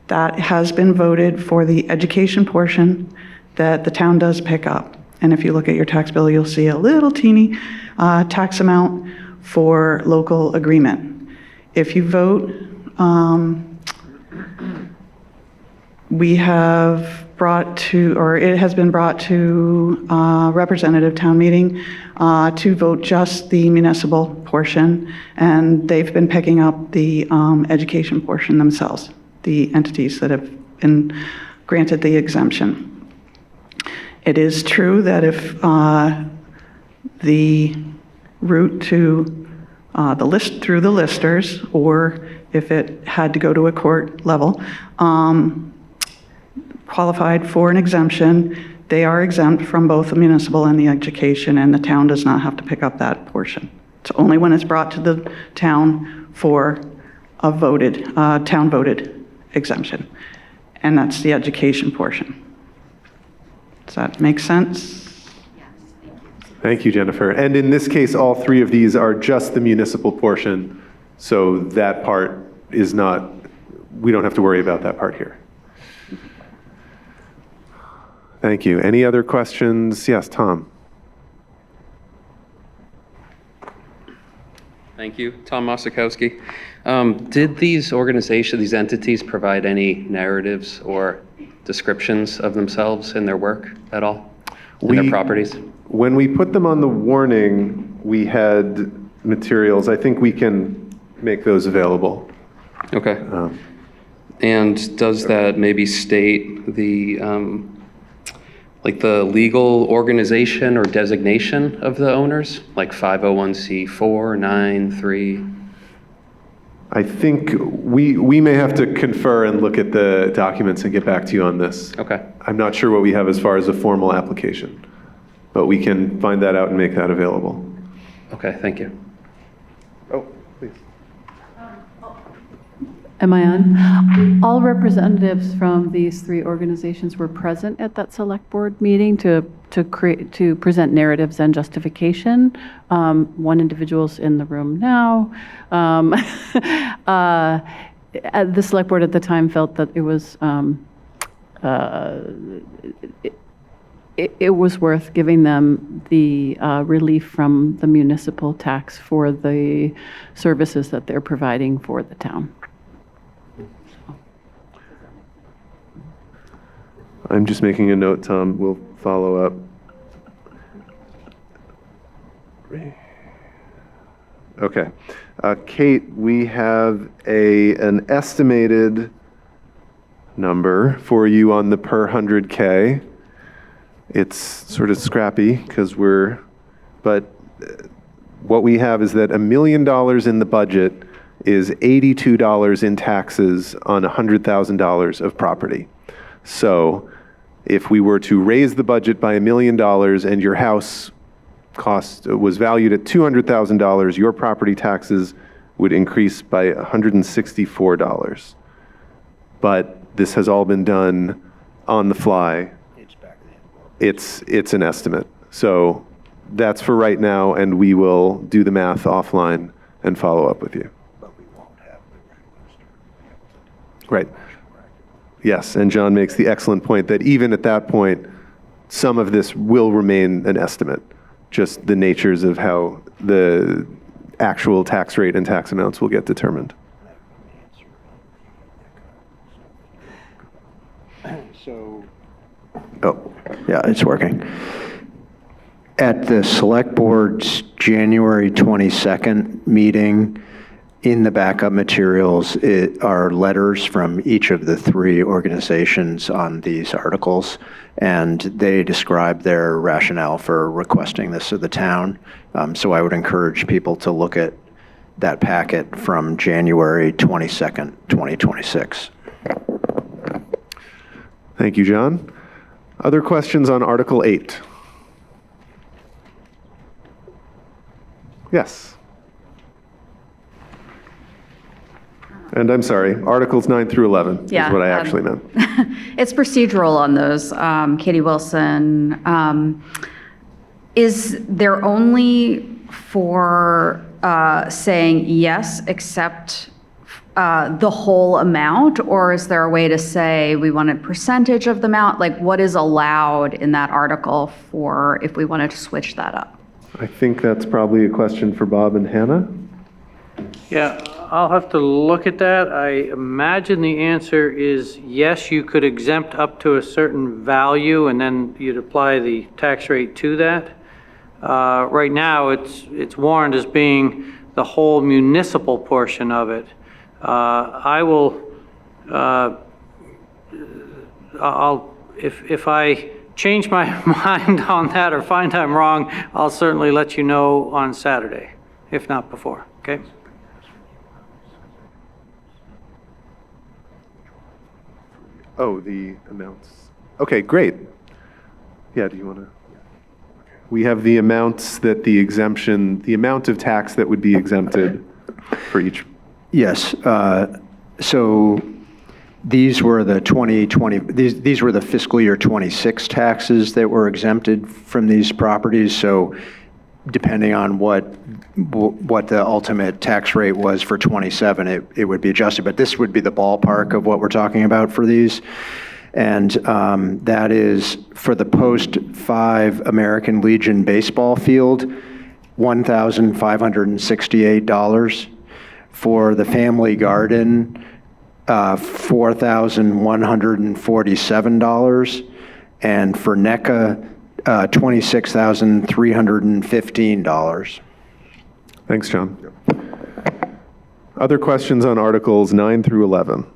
That has been voted for the education portion that the town does pick up. And if you look at your tax bill, you'll see a little teeny tax amount for local agreement. If you vote, we have brought to, or it has been brought to representative town meeting to vote just the municipal portion, and they've been picking up the education portion themselves, the entities that have been granted the exemption. It is true that if the route to the list through the listers, or if it had to go to a court level, qualified for an exemption, they are exempt from both the municipal and the education, and the town does not have to pick up that portion. It's only when it's brought to the town for a voted, town voted exemption, and that's the education portion. Does that make sense? Thank you, Jennifer. And in this case, all three of these are just the municipal portion, so that part is not, we don't have to worry about that part here. Thank you. Any other questions? Yes, Tom. Thank you. Tom Mosikowski. Did these organizations, these entities provide any narratives or descriptions of themselves in their work at all? In their properties? When we put them on the warning, we had materials. I think we can make those available. Okay. And does that maybe state the, like the legal organization or designation of the owners, like 501c4, 9, 3? I think we may have to confer and look at the documents and get back to you on this. Okay. I'm not sure what we have as far as a formal application, but we can find that out and make that available. Okay, thank you. Oh, please. Am I on? All representatives from these three organizations were present at that select board meeting to present narratives and justification. One individual's in the room now. The select board at the time felt that it was it was worth giving them the relief from the municipal tax for the services that they're providing for the town. I'm just making a note, Tom. We'll follow up. Okay. Kate, we have an estimated number for you on the per 100K. It's sort of scrappy because but what we have is that $1 million in the budget is $82 in taxes on $100,000 of property. So if we were to raise the budget by $1 million and your house cost was valued at $200,000, your property taxes would increase by $164. But this has all been done on the fly. It's an estimate. So that's for right now, and we will do the math offline and follow up with you. Right. Yes, and John makes the excellent point that even at that point, some of this will remain an estimate, just the natures of how the actual tax rate and tax amounts will get determined. Oh, yeah, it's working. At the Select Board's January 22nd meeting, in the backup materials are letters from each of the three organizations on these articles, and they describe their rationale for requesting this of the town. So I would encourage people to look at that packet from January 22nd, 2026. Thank you, John. Other questions on Article 8? Yes. And I'm sorry, Articles 9 through 11 is what I actually meant. It's procedural on those. Katie Wilson, is there only for saying yes, accept the whole amount, or is there a way to say we want a percentage of the amount? Like, what is allowed in that article for if we wanted to switch that up? I think that's probably a question for Bob and Hannah. Yeah, I'll have to look at that. I imagine the answer is yes, you could exempt up to a certain value and then you'd apply the tax rate to that. Right now, it's warned as being the whole municipal portion of it. I will, if I change my mind on that or find I'm wrong, I'll certainly let you know on Saturday, if not before, okay? Oh, the amounts. Okay, great. Yeah, do you want to? We have the amounts that the exemption, the amount of tax that would be exempted for each. Yes. So these were the 2020, these were the fiscal year 26 taxes that were exempted from these properties. So depending on what the ultimate tax rate was for 27, it would be adjusted. But this would be the ballpark of what we're talking about for these. And that is for the Post 5 American Legion baseball field, $1,568. For the Family Garden, $4,147. And for NECA, $26,315. Thanks, John. Other questions on Articles 9 through 11?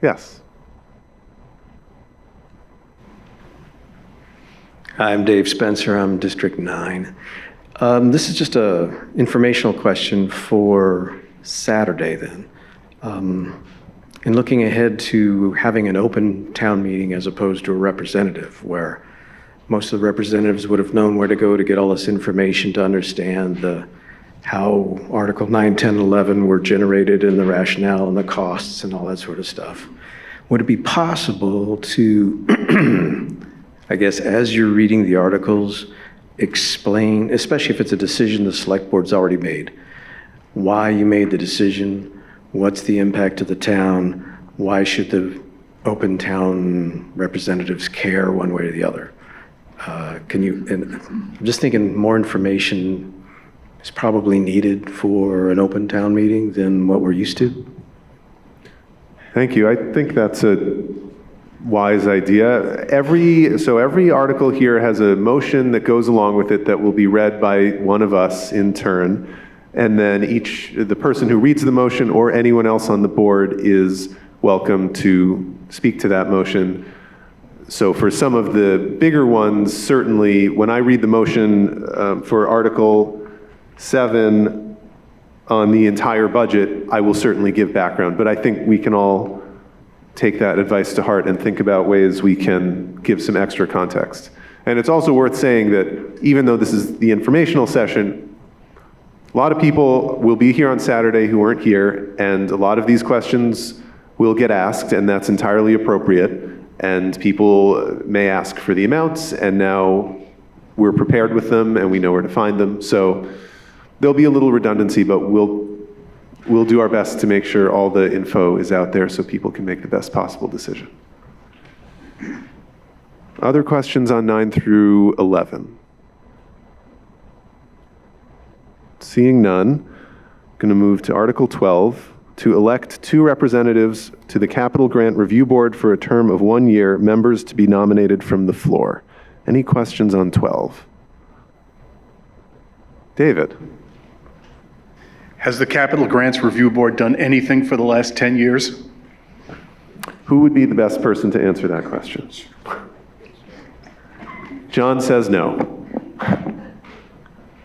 Yes. Hi, I'm Dave Spencer. I'm District 9. This is just an informational question for Saturday then. In looking ahead to having an open town meeting as opposed to a representative, where most of the representatives would have known where to go to get all this information to understand how Article 9, 10, 11 were generated and the rationale and the costs and all that sort of stuff. Would it be possible to, I guess, as you're reading the articles, explain, especially if it's a decision the select board's already made, why you made the decision, what's the impact to the town, why should the open town representatives care one way or the other. And I'm just thinking more information is probably needed for an open town meeting than what we're used to. Thank you. I think that's a wise idea. Every article here has a motion that goes along with it that will be read by one of us in turn. And then the person who reads the motion or anyone else on the board is welcome to speak to that motion. So for some of the bigger ones, certainly when I read the motion for Article 7 on the entire budget, I will certainly give background. But I think we can all take that advice to heart and think about ways we can give some extra context. And it's also worth saying that even though this is the informational session, a lot of people will be here on Saturday who weren't here, and a lot of these questions will get asked, and that's entirely appropriate. And people may ask for the amounts, and now we're prepared with them and we know where to find them. So there'll be a little redundancy, but we'll do our best to make sure all the info is out there so people can make the best possible decision. Other questions on 9 through 11? Seeing none, I'm going to move to Article 12, to elect 2 representatives to the Capital Grant Review Board for a term of 1 year, members to be nominated from the floor. Any questions on 12? David? Has the Capital Grants Review Board done anything for the last 10 years? Who would be the best person to answer that question? John says no.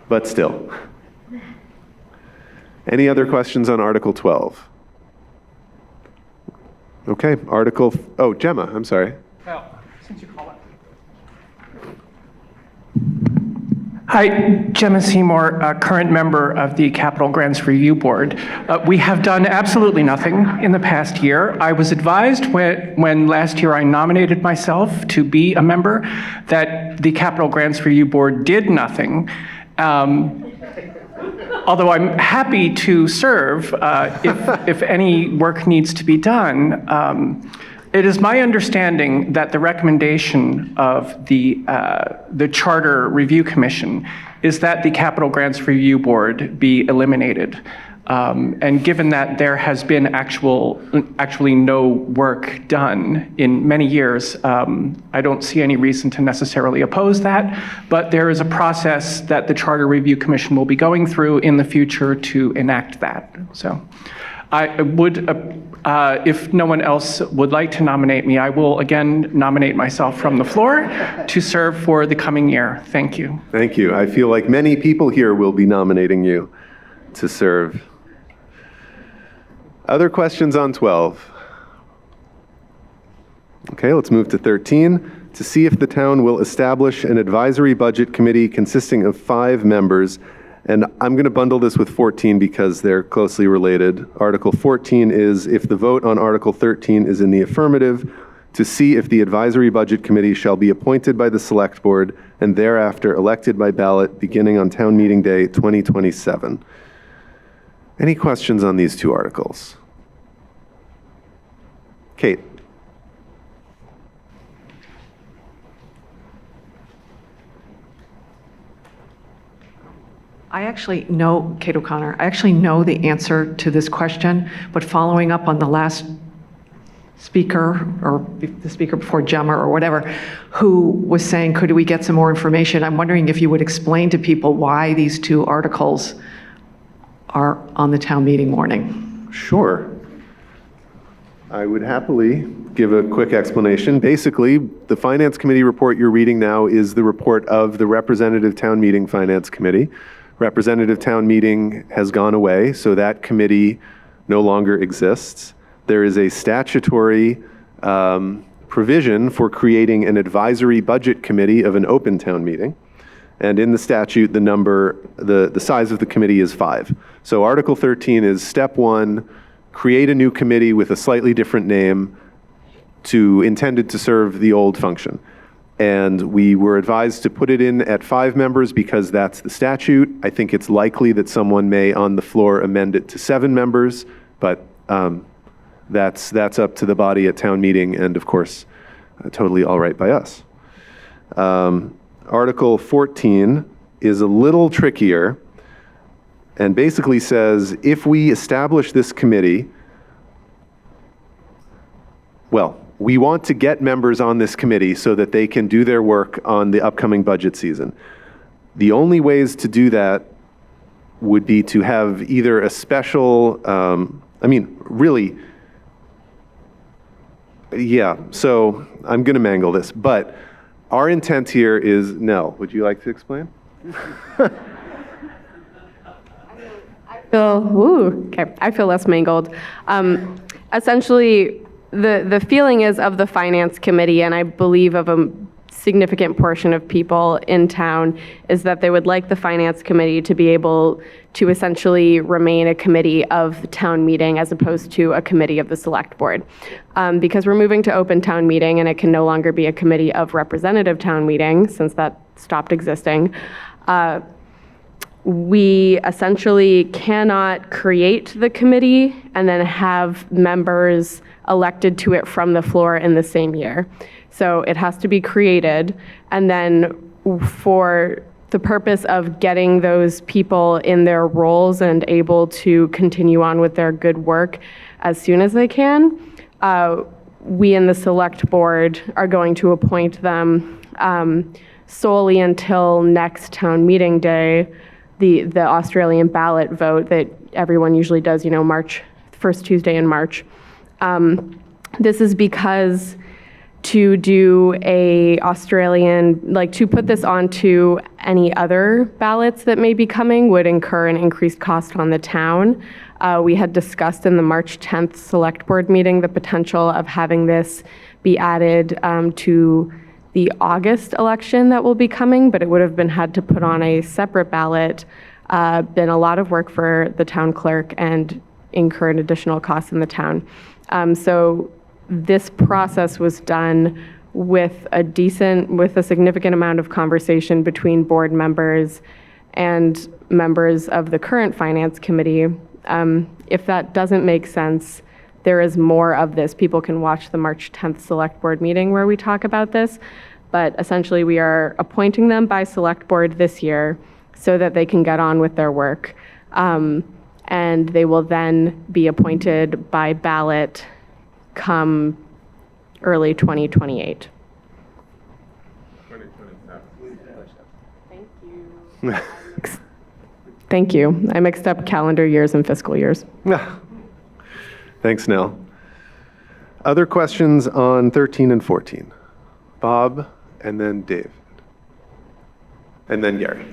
But still. Any other questions on Article 12? Okay, Gemma, I'm sorry. Well, since you call it. Hi, Gemma Seymour, current member of the Capital Grants Review Board. We have done absolutely nothing in the past year. I was advised when last year I nominated myself to be a member that the Capital Grants Review Board did nothing. Although I'm happy to serve if any work needs to be done. It is my understanding that the recommendation of the Charter Review Commission is that the Capital Grants Review Board be eliminated. And given that there has been actually no work done in many years, I don't see any reason to necessarily oppose that, but there is a process that the Charter Review Commission will be going through in the future to enact that. So I would, if no one else would like to nominate me, I will again nominate myself from the floor to serve for the coming year. Thank you. Thank you. I feel like many people here will be nominating you to serve. Other questions on 12? Okay, let's move to 13. To see if the town will establish an advisory budget committee consisting of 5 members. And I'm going to bundle this with 14 because they're closely related. Article 14 is if the vote on Article 13 is in the affirmative, to see if the advisory budget committee shall be appointed by the select board and thereafter elected by ballot beginning on town meeting day 2027. Any questions on these 2 articles? Kate? I actually know, Kate O'Connor, I actually know the answer to this question, but following up on the last speaker, or the speaker before Gemma or whatever, who was saying, could we get some more information? I'm wondering if you would explain to people why these 2 articles are on the town meeting warning. Sure. I would happily give a quick explanation. Basically, the Finance Committee report you're reading now is the report of the Representative Town Meeting Finance Committee. Representative Town Meeting has gone away, so that committee no longer exists. There is a statutory provision for creating an advisory budget committee of an open town meeting. And in the statute, the size of the committee is 5. So Article 13 is step 1, create a new committee with a slightly different name intended to serve the old function. And we were advised to put it in at 5 members because that's the statute. I think it's likely that someone may on the floor amend it to 7 members, but that's up to the body at town meeting, and of course, totally all right by us. Article 14 is a little trickier and basically says if we establish this committee, well, we want to get members on this committee so that they can do their work on the upcoming budget season. The only ways to do that would be to have either a special, really, yeah, so I'm going to mangle this, but our intent here is, Nell, would you like to explain? I feel less mangled. Essentially, the feeling is of the Finance Committee, and I believe of a significant portion of people in town, is that they would like the Finance Committee to be able to essentially remain a committee of the town meeting as opposed to a committee of the Select Board. Because we're moving to open town meeting and it can no longer be a committee of representative town meeting since that stopped existing. We essentially cannot create the committee and then have members elected to it from the floor in the same year. So it has to be created, and then for the purpose of getting those people in their roles and able to continue on with their good work as soon as they can, we in the Select Board are going to appoint them solely until next town meeting day, the Australian ballot vote that everyone usually does, March, first Tuesday in March. This is because to do a Australian, to put this onto any other ballots that may be coming would incur an increased cost on the town. We had discussed in the March 10th Select Board meeting the potential of having this be added to the August election that will be coming, but it would have been had to put on a separate ballot, been a lot of work for the town clerk and incur an additional cost in the town. So this process was done with a significant amount of conversation between board members and members of the current Finance Committee. If that doesn't make sense, there is more of this. People can watch the March 10th Select Board meeting where we talk about this, but essentially we are appointing them by Select Board this year so that they can get on with their work. And they will then be appointed by ballot come early 2028. Thank you. I mixed up calendar years and fiscal years. Thanks, Nell. Other questions on 13 and 14? Bob, and then Dave, and then Gary.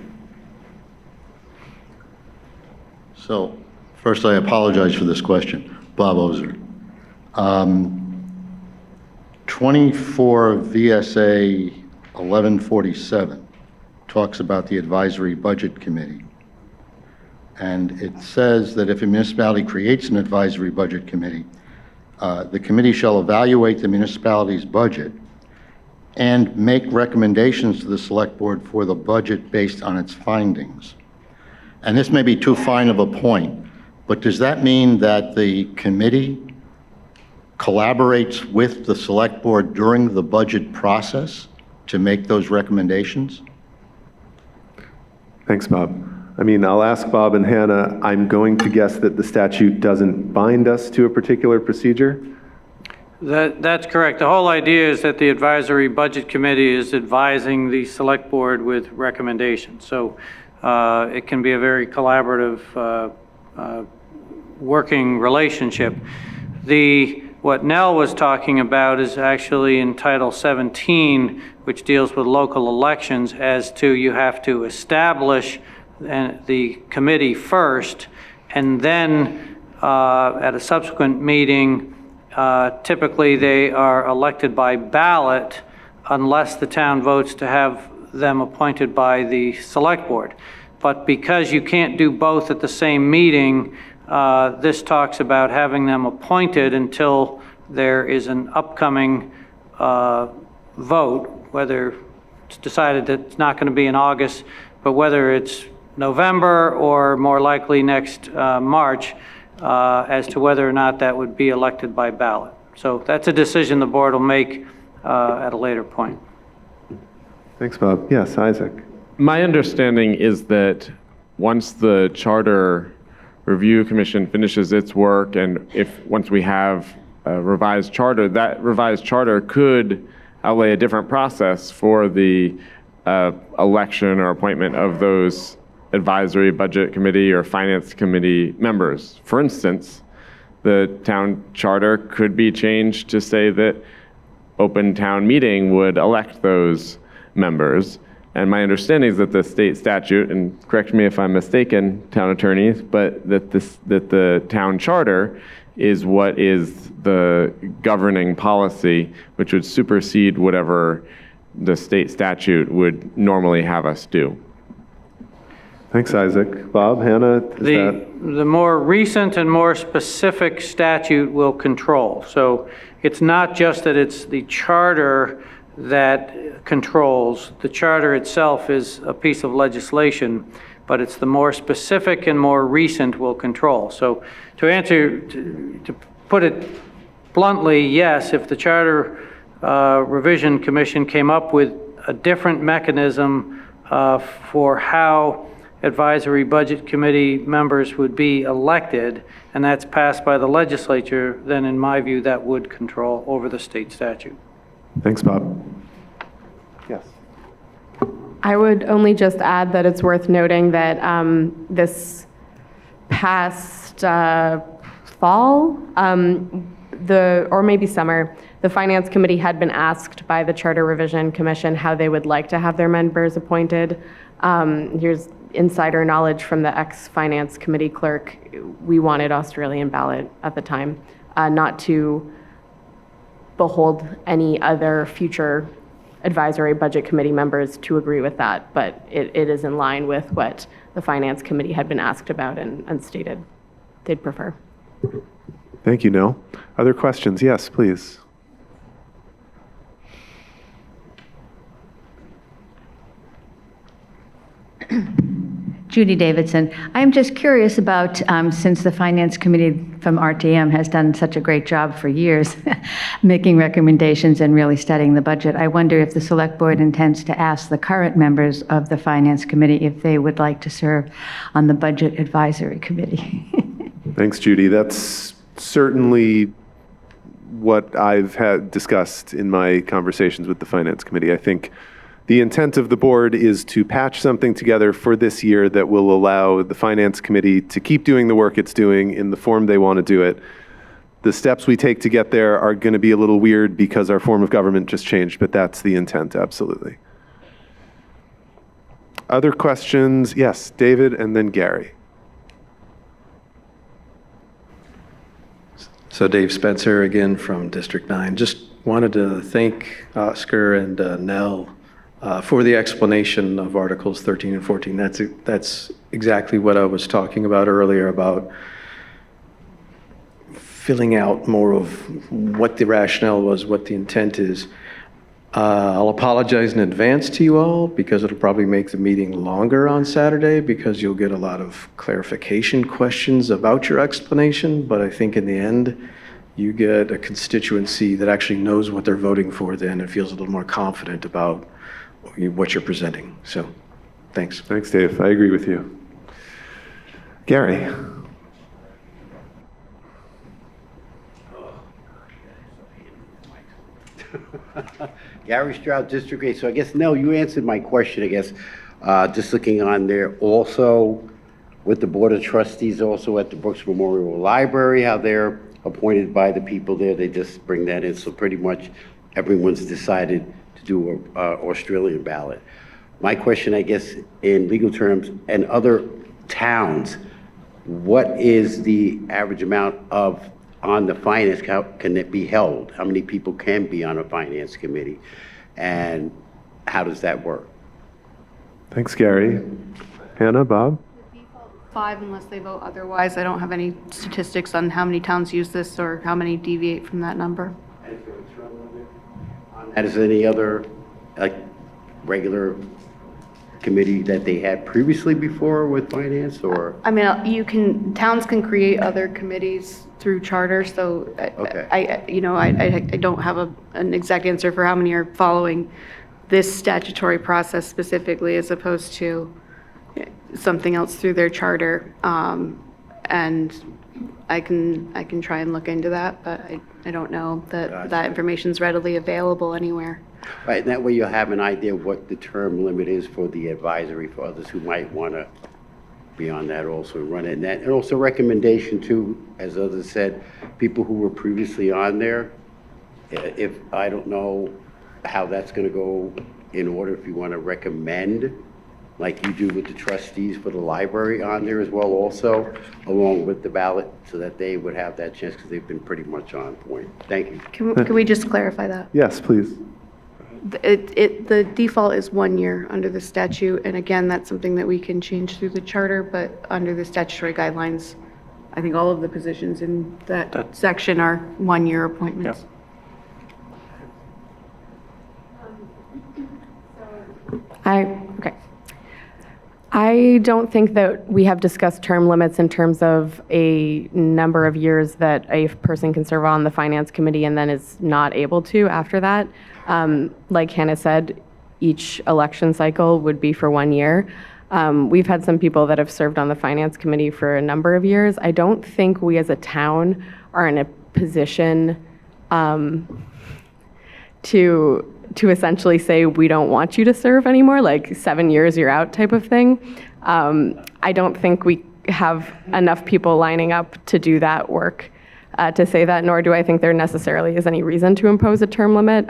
So, first I apologize for this question. Bob Ozer. 24 VSA 1147 talks about the Advisory Budget Committee. And it says that if a municipality creates an Advisory Budget Committee, the committee shall evaluate the municipality's budget and make recommendations to the Select Board for the budget based on its findings. And this may be too fine of a point, but does that mean that the committee collaborates with the Select Board during the budget process to make those recommendations? Thanks, Bob. I'll ask Bob and Hannah. I'm going to guess that the statute doesn't bind us to a particular procedure. That's correct. The whole idea is that the Advisory Budget Committee is advising the Select Board with recommendations. So it can be a very collaborative working relationship. What Nell was talking about is actually in Title 17, which deals with local elections, as to you have to establish the committee first, and then at a subsequent meeting, typically they are elected by ballot unless the town votes to have them appointed by the Select Board. But because you can't do both at the same meeting, this talks about having them appointed until there is an upcoming vote, whether it's decided that it's not going to be in August, but whether it's November or more likely next March, as to whether or not that would be elected by ballot. So that's a decision the board will make at a later point. Thanks, Bob. Yes, Isaac. My understanding is that once the Charter Review Commission finishes its work, and once we have a revised charter, that revised charter could outlay a different process for the election or appointment of those advisory budget committee or finance committee members. For instance, the town charter could be changed to say that open town meeting would elect those members. And my understanding is that the state statute, and correct me if I'm mistaken, town attorneys, but that the town charter is what is the governing policy, which would supersede whatever the state statute would normally have us do. Thanks, Isaac. Bob, Hannah, The more recent and more specific statute will control. So it's not just that it's the charter that controls. The charter itself is a piece of legislation, but it's the more specific and more recent will control. So to answer, to put it bluntly, yes, if the Charter Revision Commission came up with a different mechanism for how advisory budget committee members would be elected, and that's passed by the legislature, then in my view, that would control over the state statute. Thanks, Bob. Yes. I would only just add that it's worth noting that this past fall, or maybe summer, the Finance Committee had been asked by the Charter Revision Commission how they would like to have their members appointed. Here's insider knowledge from the ex-Finance Committee clerk. We wanted Australian ballot at the time, not to behold any other future advisory budget committee members to agree with that, but it is in line with what the Finance Committee had been asked about and stated they'd prefer. Thank you, Nell. Other questions? Yes, please. Judy Davidson. I'm just curious about, since the Finance Committee from RTM has done such a great job for years, making recommendations and really studying the budget, I wonder if the Select Board intends to ask the current members of the Finance Committee if they would like to serve on the Budget Advisory Committee. Thanks, Judy. That's certainly what I've had discussed in my conversations with the Finance Committee. I think the intent of the board is to patch something together for this year that will allow the Finance Committee to keep doing the work it's doing in the form they want to do it. The steps we take to get there are going to be a little weird because our form of government just changed, but that's the intent, absolutely. Other questions? Yes, David and then Gary. So Dave Spencer again from District 9. Just wanted to thank Oscar and Nell for the explanation of Articles 13 and 14. That's exactly what I was talking about earlier, about filling out more of what the rationale was, what the intent is. I'll apologize in advance to you all because it'll probably make the meeting longer on Saturday because you'll get a lot of clarification questions about your explanation, but I think in the end, you get a constituency that actually knows what they're voting for then and feels a little more confident about what you're presenting. So, thanks. Thanks, Dave. I agree with you. Gary. Gary Stroud, District 8. So I guess, Nell, you answered my question, I guess. Just looking on there, also with the Board of Trustees, also at the Brooks Memorial Library, how they're appointed by the people there. They just bring that in. So pretty much everyone's decided to do an Australian ballot. My question, I guess, in legal terms, and other towns, what is the average amount of on the finance, how can it be held? How many people can be on a finance committee? And how does that work? Thanks, Gary. Hannah, Bob? 5 unless they vote otherwise. I don't have any statistics on how many towns use this or how many deviate from that number. And is there any other, like, regular committee that they had previously before with finance, or? I mean, towns can create other committees through charter, so Okay. I don't have an exact answer for how many are following this statutory process specifically as opposed to something else through their charter. And I can try and look into that, but I don't know that that information is readily available anywhere. Right, and that way you'll have an idea of what the term limit is for the advisory for others who might want to be on that also and run it. And also recommendation too, as others said, people who were previously on there, if, I don't know how that's going to go in order, if you want to recommend, like you do with the trustees for the library on there as well also, along with the ballot, so that they would have that chance because they've been pretty much on point. Thank you. Can we just clarify that? Yes, please. The default is 1 year under the statute, and again, that's something that we can change through the charter, but under the statutory guidelines, I think all of the positions in that section are 1 year appointments. Okay. I don't think that we have discussed term limits in terms of a number of years that a person can serve on the finance committee and then is not able to after that. Like Hannah said, each election cycle would be for 1 year. We've had some people that have served on the finance committee for a number of years. I don't think we as a town are in a position to essentially say, we don't want you to serve anymore, like 7 years, you're out type of thing. I don't think we have enough people lining up to do that work to say that, nor do I think there necessarily is any reason to impose a term limit.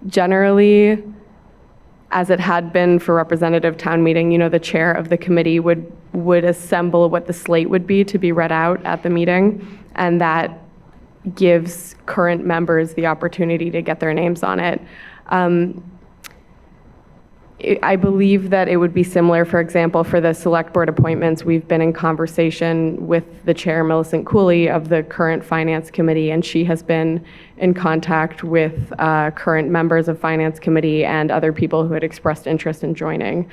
Generally, as it had been for representative town meeting, the chair of the committee would assemble what the slate would be to be read out at the meeting, and that gives current members the opportunity to get their names on it. I believe that it would be similar, for example, for the select board appointments. We've been in conversation with the chair, Millicent Cooley, of the current finance committee, and she has been in contact with current members of finance committee and other people who had expressed interest in joining.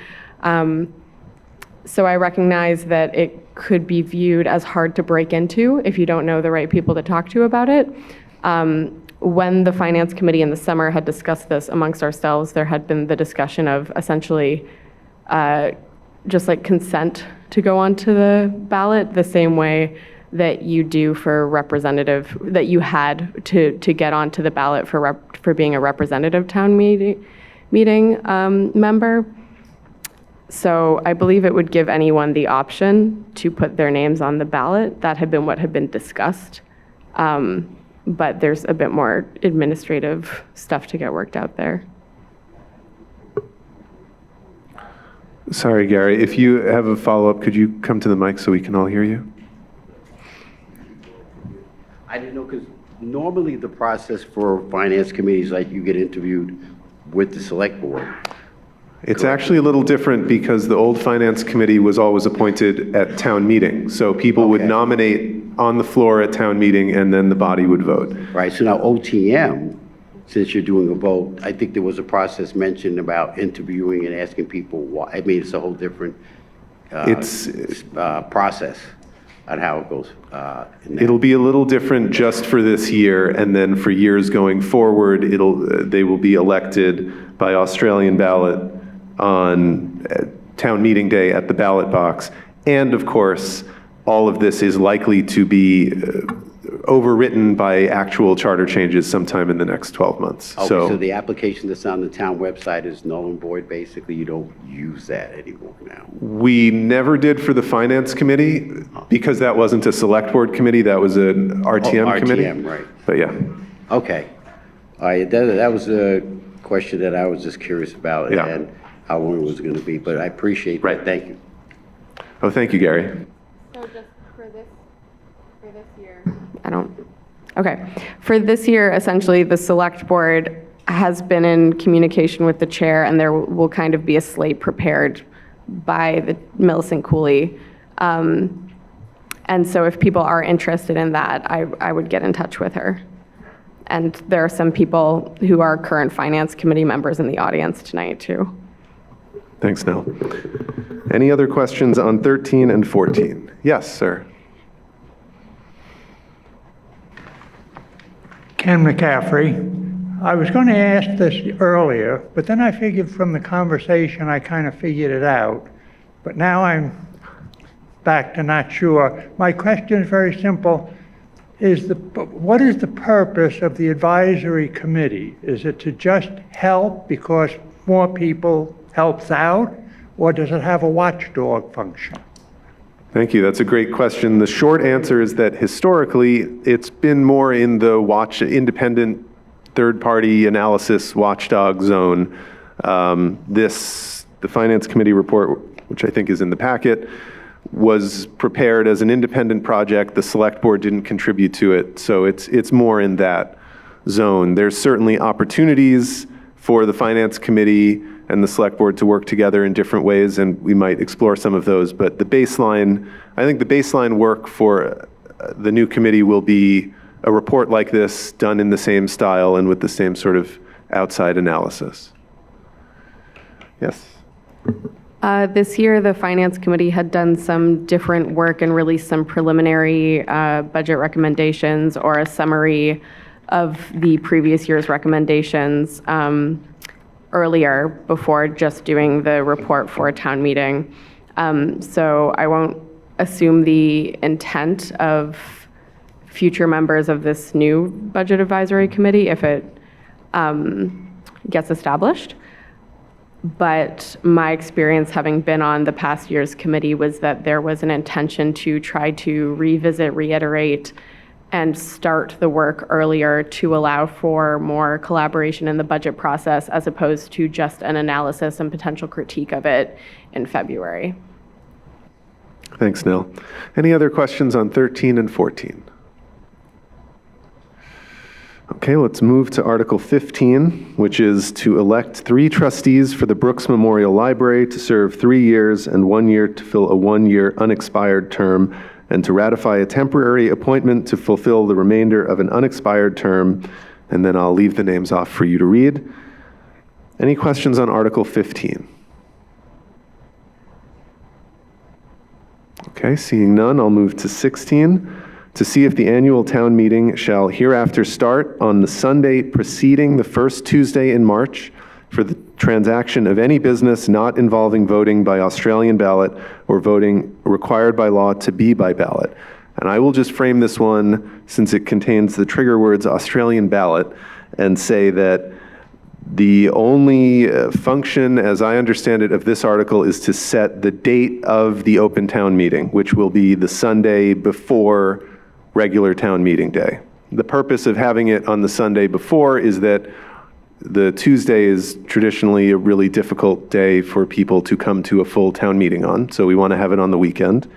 So I recognize that it could be viewed as hard to break into if you don't know the right people to talk to about it. When the finance committee in the summer had discussed this amongst ourselves, there had been the discussion of essentially just like consent to go onto the ballot the same way that you do for representative, that you had to get onto the ballot for being a representative town meeting member. So I believe it would give anyone the option to put their names on the ballot. That had been what had been discussed. But there's a bit more administrative stuff to get worked out there. Sorry, Gary, if you have a follow-up, could you come to the mic so we can all hear you? I didn't know, because normally the process for finance committees, like you get interviewed with the select board. It's actually a little different because the old finance committee was always appointed at town meeting. So people would nominate on the floor at town meeting and then the body would vote. Right, so now OTM, since you're doing a vote, I think there was a process mentioned about interviewing and asking people why. I mean, it's a whole different process on how it goes. It'll be a little different just for this year, and then for years going forward, they will be elected by Australian ballot on town meeting day at the ballot box. And of course, all of this is likely to be overwritten by actual charter changes sometime in the next 12 months. Okay, so the application that's on the town website is null and void, basically? You don't use that anymore now? We never did for the finance committee because that wasn't a select board committee, that was an RTM committee. RTM, right. But yeah. Okay. All right, that was a question that I was just curious about and how long it was going to be, but I appreciate that. Thank you. Oh, thank you, Gary. So just for this year, okay. For this year, essentially, the select board has been in communication with the chair, and there will kind of be a slate prepared by the Millicent Cooley. And so if people are interested in that, I would get in touch with her. And there are some people who are current finance committee members in the audience tonight, too. Thanks, Nell. Any other questions on 13 and 14? Yes, sir. Ken McCaffrey. I was going to ask this earlier, but then I figured from the conversation, I kind of figured it out. But now I'm back to not sure. My question is very simple. What is the purpose of the advisory committee? Is it to just help because more people helps out, or does it have a watchdog function? Thank you. That's a great question. The short answer is that historically, it's been more in the independent third-party analysis watchdog zone. The Finance Committee report, which I think is in the packet, was prepared as an independent project. The Selectboard didn't contribute to it, so it's more in that zone. There's certainly opportunities for the Finance Committee and the Selectboard to work together in different ways, and we might explore some of those. But I think the baseline work for the new committee will be a report like this done in the same style and with the same sort of outside analysis. Yes. This year, the Finance Committee had done some different work and released some preliminary budget recommendations or a summary of the previous year's recommendations earlier before just doing the report for a town meeting. So I won't assume the intent of future members of this new Budget Advisory Committee if it gets established. But my experience having been on the past year's committee was that there was an intention to try to revisit, reiterate, and start the work earlier to allow for more collaboration in the budget process as opposed to just an analysis and potential critique of it in February. Thanks, Nell. Any other questions on 13 and 14? Okay, let's move to Article 15, which is to elect 3 trustees for the Brooks Memorial Library to serve 3 years and 1 year to fill a 1-year unexpired term, and to ratify a temporary appointment to fulfill the remainder of an unexpired term, and then I'll leave the names off for you to read. Any questions on Article 15? Okay, seeing none, I'll move to 16. To see if the annual town meeting shall hereafter start on the Sunday preceding the first Tuesday in March for the transaction of any business not involving voting by Australian ballot or voting required by law to be by ballot. And I will just frame this one, since it contains the trigger words Australian ballot, and say that the only function, as I understand it, of this article is to set the date of the open town meeting, which will be the Sunday before regular town meeting day. The purpose of having it on the Sunday before is that the Tuesday is traditionally a really difficult day for people to come to a full town meeting on, so we want to have it on the weekend.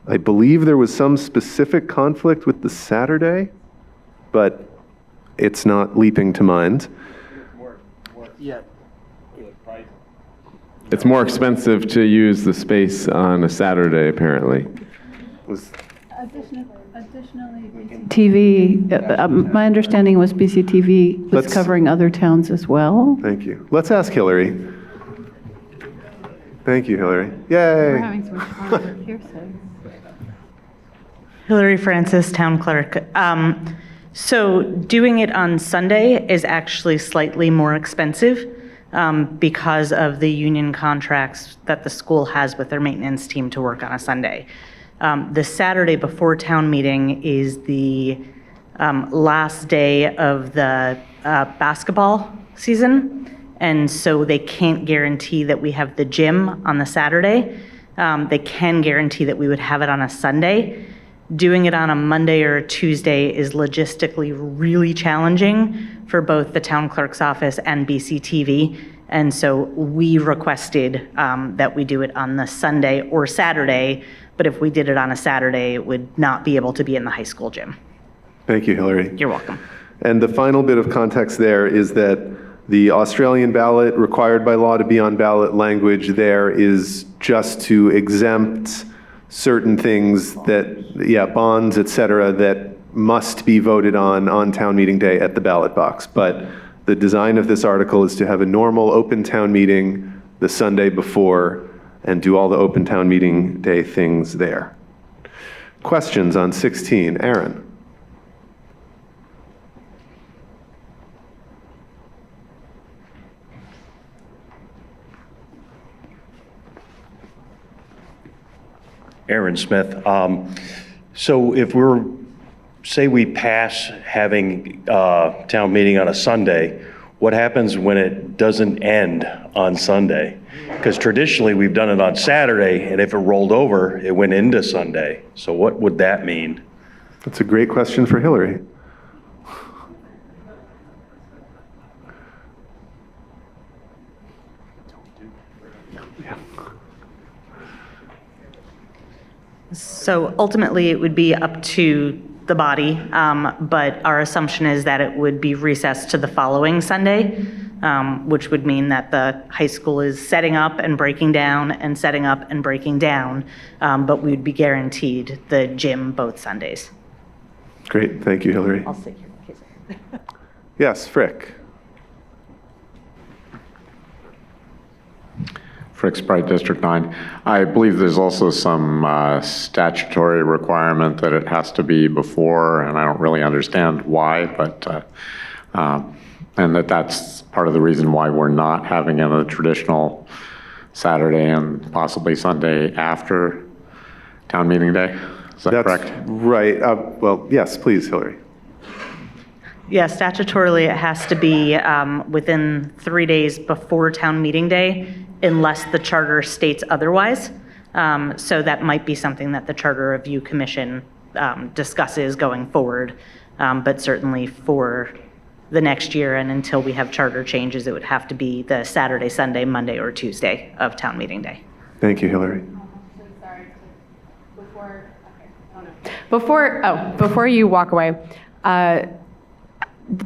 I believe there was some specific conflict with the Saturday, but it's not leaping to mind. It's more expensive to use the space on a Saturday, apparently. Additionally, BCTV, my understanding was BCTV was covering other towns as well. Thank you. Let's ask Hillary. Thank you, Hillary. Yay. We're having so much fun with hearsay. Hillary Francis, Town Clerk. So doing it on Sunday is actually slightly more expensive because of the union contracts that the school has with their maintenance team to work on a Sunday. The Saturday before town meeting is the last day of the basketball season, and so they can't guarantee that we have the gym on the Saturday. They can guarantee that we would have it on a Sunday. Doing it on a Monday or a Tuesday is logistically really challenging for both the town clerk's office and BCTV, and so we requested that we do it on the Sunday or Saturday. But if we did it on a Saturday, it would not be able to be in the high school gym. Thank you, Hillary. You're welcome. And the final bit of context there is that the Australian ballot, required by law to be on ballot language there, is just to exempt certain things that, bonds, et cetera, that must be voted on town meeting day at the ballot box. But the design of this article is to have a normal open town meeting the Sunday before and do all the open town meeting day things there. Questions on 16? Aaron? Aaron Smith. So if say we pass having town meeting on a Sunday, what happens when it doesn't end on Sunday? Because traditionally we've done it on Saturday, and if it rolled over, it went into Sunday. So what would that mean? That's a great question for Hillary. So ultimately, it would be up to the body, but our assumption is that it would be recessed to the following Sunday, which would mean that the high school is setting up and breaking down and setting up and breaking down, but we would be guaranteed the gym both Sundays. Great, thank you, Hillary. I'll sit here in case. Yes, Frick. Frick Sprite, District 9. I believe there's also some statutory requirement that it has to be before, and I don't really understand why, but, and that's part of the reason why we're not having it a traditional Saturday and possibly Sunday after town meeting day. Is that correct? Right. Well, yes, please, Hillary. Yeah, statutorily, it has to be within 3 days before town meeting day, unless the charter states otherwise. So that might be something that the Charter Review Commission discusses going forward. But certainly for the next year and until we have charter changes, it would have to be the Saturday, Sunday, Monday, or Tuesday of town meeting day. Thank you, Hillary. Before you walk away,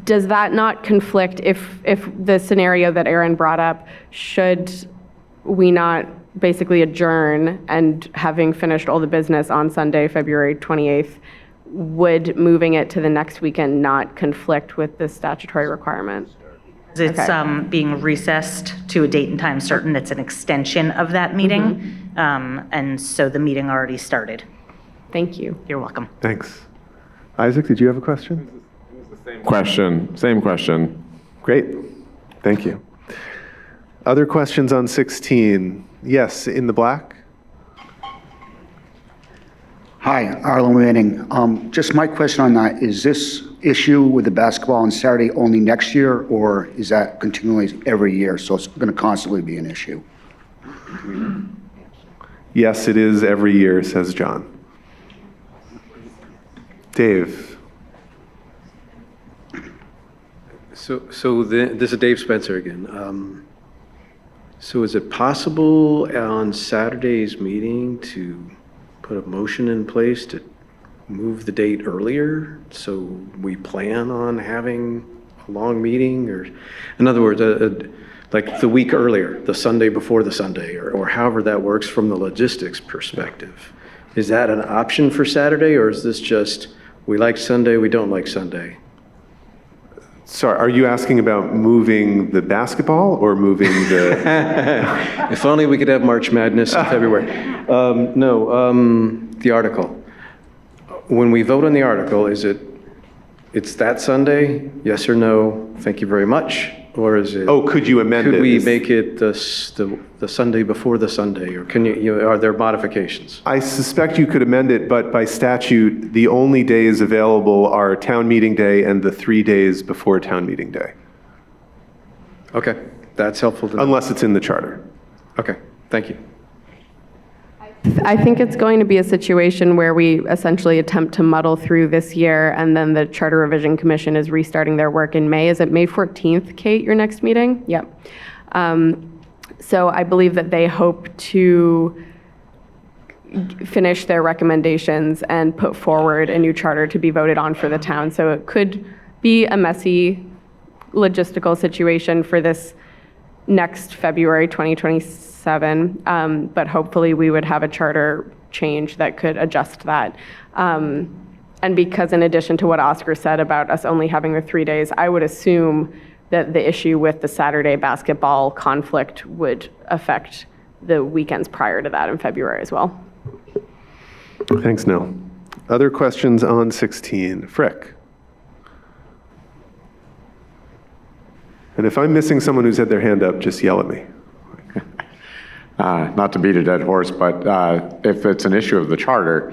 does that not conflict if the scenario that Aaron brought up, should we not basically adjourn and having finished all the business on Sunday, February 28th, would moving it to the next weekend not conflict with this statutory requirement? It's being recessed to a date and time certain. It's an extension of that meeting. And so the meeting already started. Thank you. You're welcome. Thanks. Isaac, did you have a question? Same question. Great, thank you. Other questions on 16? Yes, in the black? Hi, Arlen Manning. Just my question on that, is this issue with the basketball on Saturday only next year, or is that continually every year, so it's going to constantly be an issue? Yes, it is every year, says John. Dave? This is Dave Spencer again. So is it possible on Saturday's meeting to put a motion in place to move the date earlier so we plan on having a long meeting? Or in other words, like the week earlier, the Sunday before the Sunday, or however that works from the logistics perspective. Is that an option for Saturday, or is this just we like Sunday, we don't like Sunday? Sorry, are you asking about moving the basketball or moving the... If only we could have March Madness in February. The article. When we vote on the article, it's that Sunday, yes or no, thank you very much? Or is it... Oh, could you amend it? Could we make it the Sunday before the Sunday, or are there modifications? I suspect you could amend it, but by statute, the only days available are town meeting day and the 3 days before town meeting day. Okay, that's helpful to know. Unless it's in the charter. Okay, thank you. I think it's going to be a situation where we essentially attempt to muddle through this year, and then the Charter Revision Commission is restarting their work in May. Is it May 14th, Kate, your next meeting? Yep. So I believe that they hope to finish their recommendations and put forward a new charter to be voted on for the town. So it could be a messy logistical situation for this next February 2027, but hopefully we would have a charter change that could adjust that. And because in addition to what Oscar said about us only having the 3 days, I would assume that the issue with the Saturday basketball conflict would affect the weekends prior to that in February as well. Thanks, Nell. Other questions on 16? Frick. And if I'm missing someone who's had their hand up, just yell at me. Not to beat a dead horse, but if it's an issue of the charter,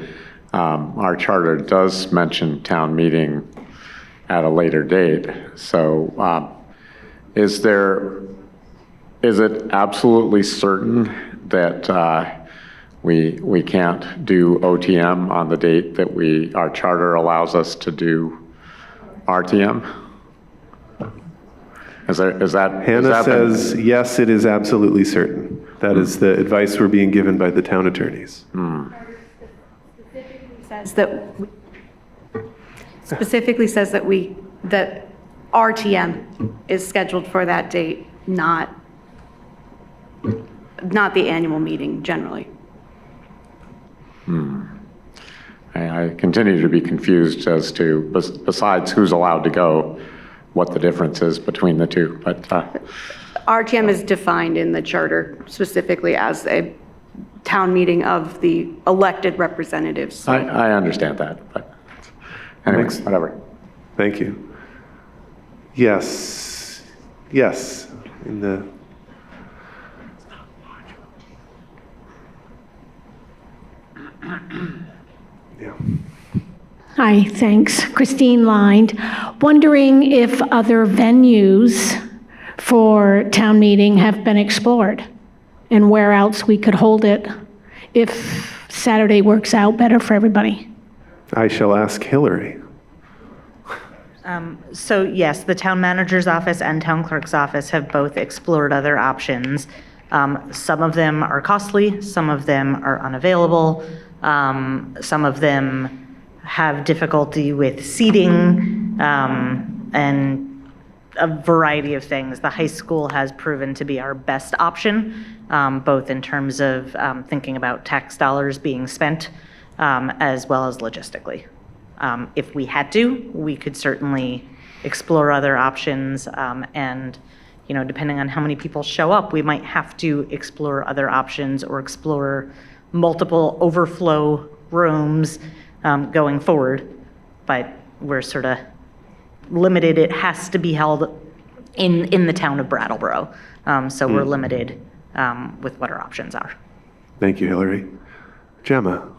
our charter does mention town meeting at a later date. So is it absolutely certain that we can't do OTM on the date that our charter allows us to do RTM? Hannah says, yes, it is absolutely certain. That is the advice we're being given by the town attorneys. Specifically says that RTM is scheduled for that date, not the annual meeting generally. I continue to be confused as to, besides who's allowed to go, what the difference is between the two. But RTM is defined in the charter specifically as a town meeting of the elected representatives. I understand that, but anyways, whatever. Thank you. Yes. Yes. In the. Yeah. Hi, thanks. Christine Lined. Wondering if other venues for town meeting have been explored and where else we could hold it if Saturday works out better for everybody. I shall ask Hillary. So yes, the town manager's office and town clerk's office have both explored other options. Some of them are costly, some of them are unavailable, some of them have difficulty with seating, and a variety of things. The high school has proven to be our best option, both in terms of thinking about tax dollars being spent, as well as logistically. If we had to, we could certainly explore other options, and depending on how many people show up, we might have to explore other options or explore multiple overflow rooms going forward, but we're sort of limited. It has to be held in the town of Brattleboro, so we're limited with what our options are. Thank you, Hillary. Gemma.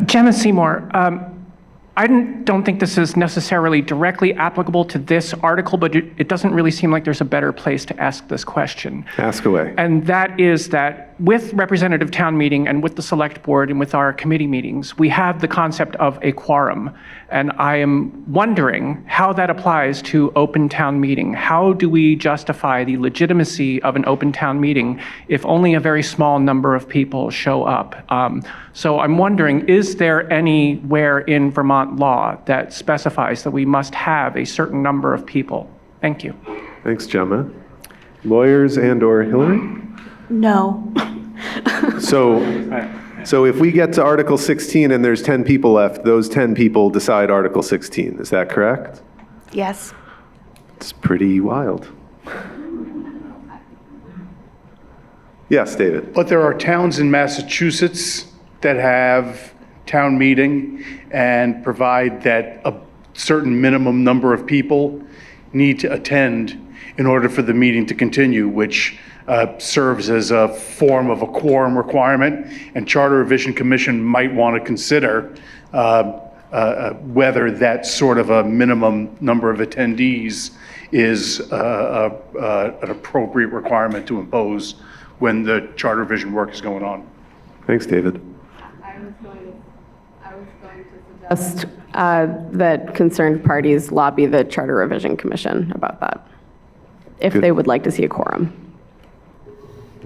Gemma Seymour, I don't think this is necessarily directly applicable to this article, but it doesn't really seem like there's a better place to ask this question. Ask away. And that is that with representative town meeting and with the select board and with our committee meetings, we have the concept of a quorum. And I am wondering how that applies to open town meeting. How do we justify the legitimacy of an open town meeting if only a very small number of people show up? So I'm wondering, is there anywhere in Vermont law that specifies that we must have a certain number of people? Thank you. Thanks, Gemma. Lawyers and/or Hillary? No. So if we get to Article 16 and there's 10 people left, those 10 people decide Article 16. Is that correct? Yes. It's pretty wild. Yes, David. But there are towns in Massachusetts that have town meeting and provide that a certain minimum number of people need to attend in order for the meeting to continue, which serves as a form of a quorum requirement, and Charter Revision Commission might want to consider whether that sort of a minimum number of attendees is an appropriate requirement to impose when the Charter Revision work is going on. Thanks, David. I was going to suggest that concerned parties lobby the Charter Revision Commission about that, if they would like to see a quorum.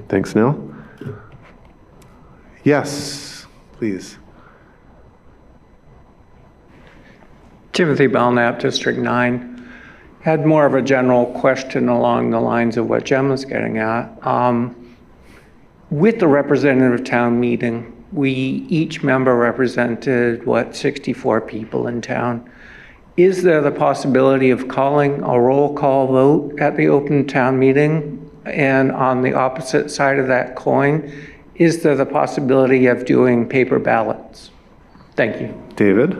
Thanks, Nell. Yes, please. Timothy Belknap, District 9. Had more of a general question along the lines of what Gemma's getting at. With the representative town meeting, we each member represented, 64 people in town. is there the possibility of calling a roll call vote at the open town meeting? And on the opposite side of that coin, is there the possibility of doing paper ballots? Thank you. David?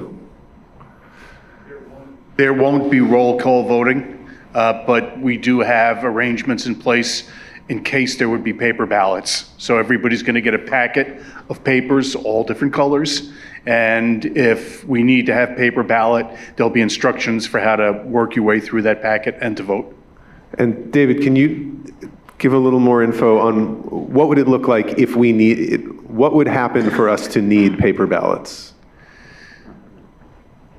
There won't be roll call voting, but we do have arrangements in place in case there would be paper ballots. So everybody's going to get a packet of papers, all different colors. And if we need to have paper ballot, there'll be instructions for how to work your way through that packet and to vote. And David, can you give a little more info on what would it look like if we need it? What would happen for us to need paper ballots?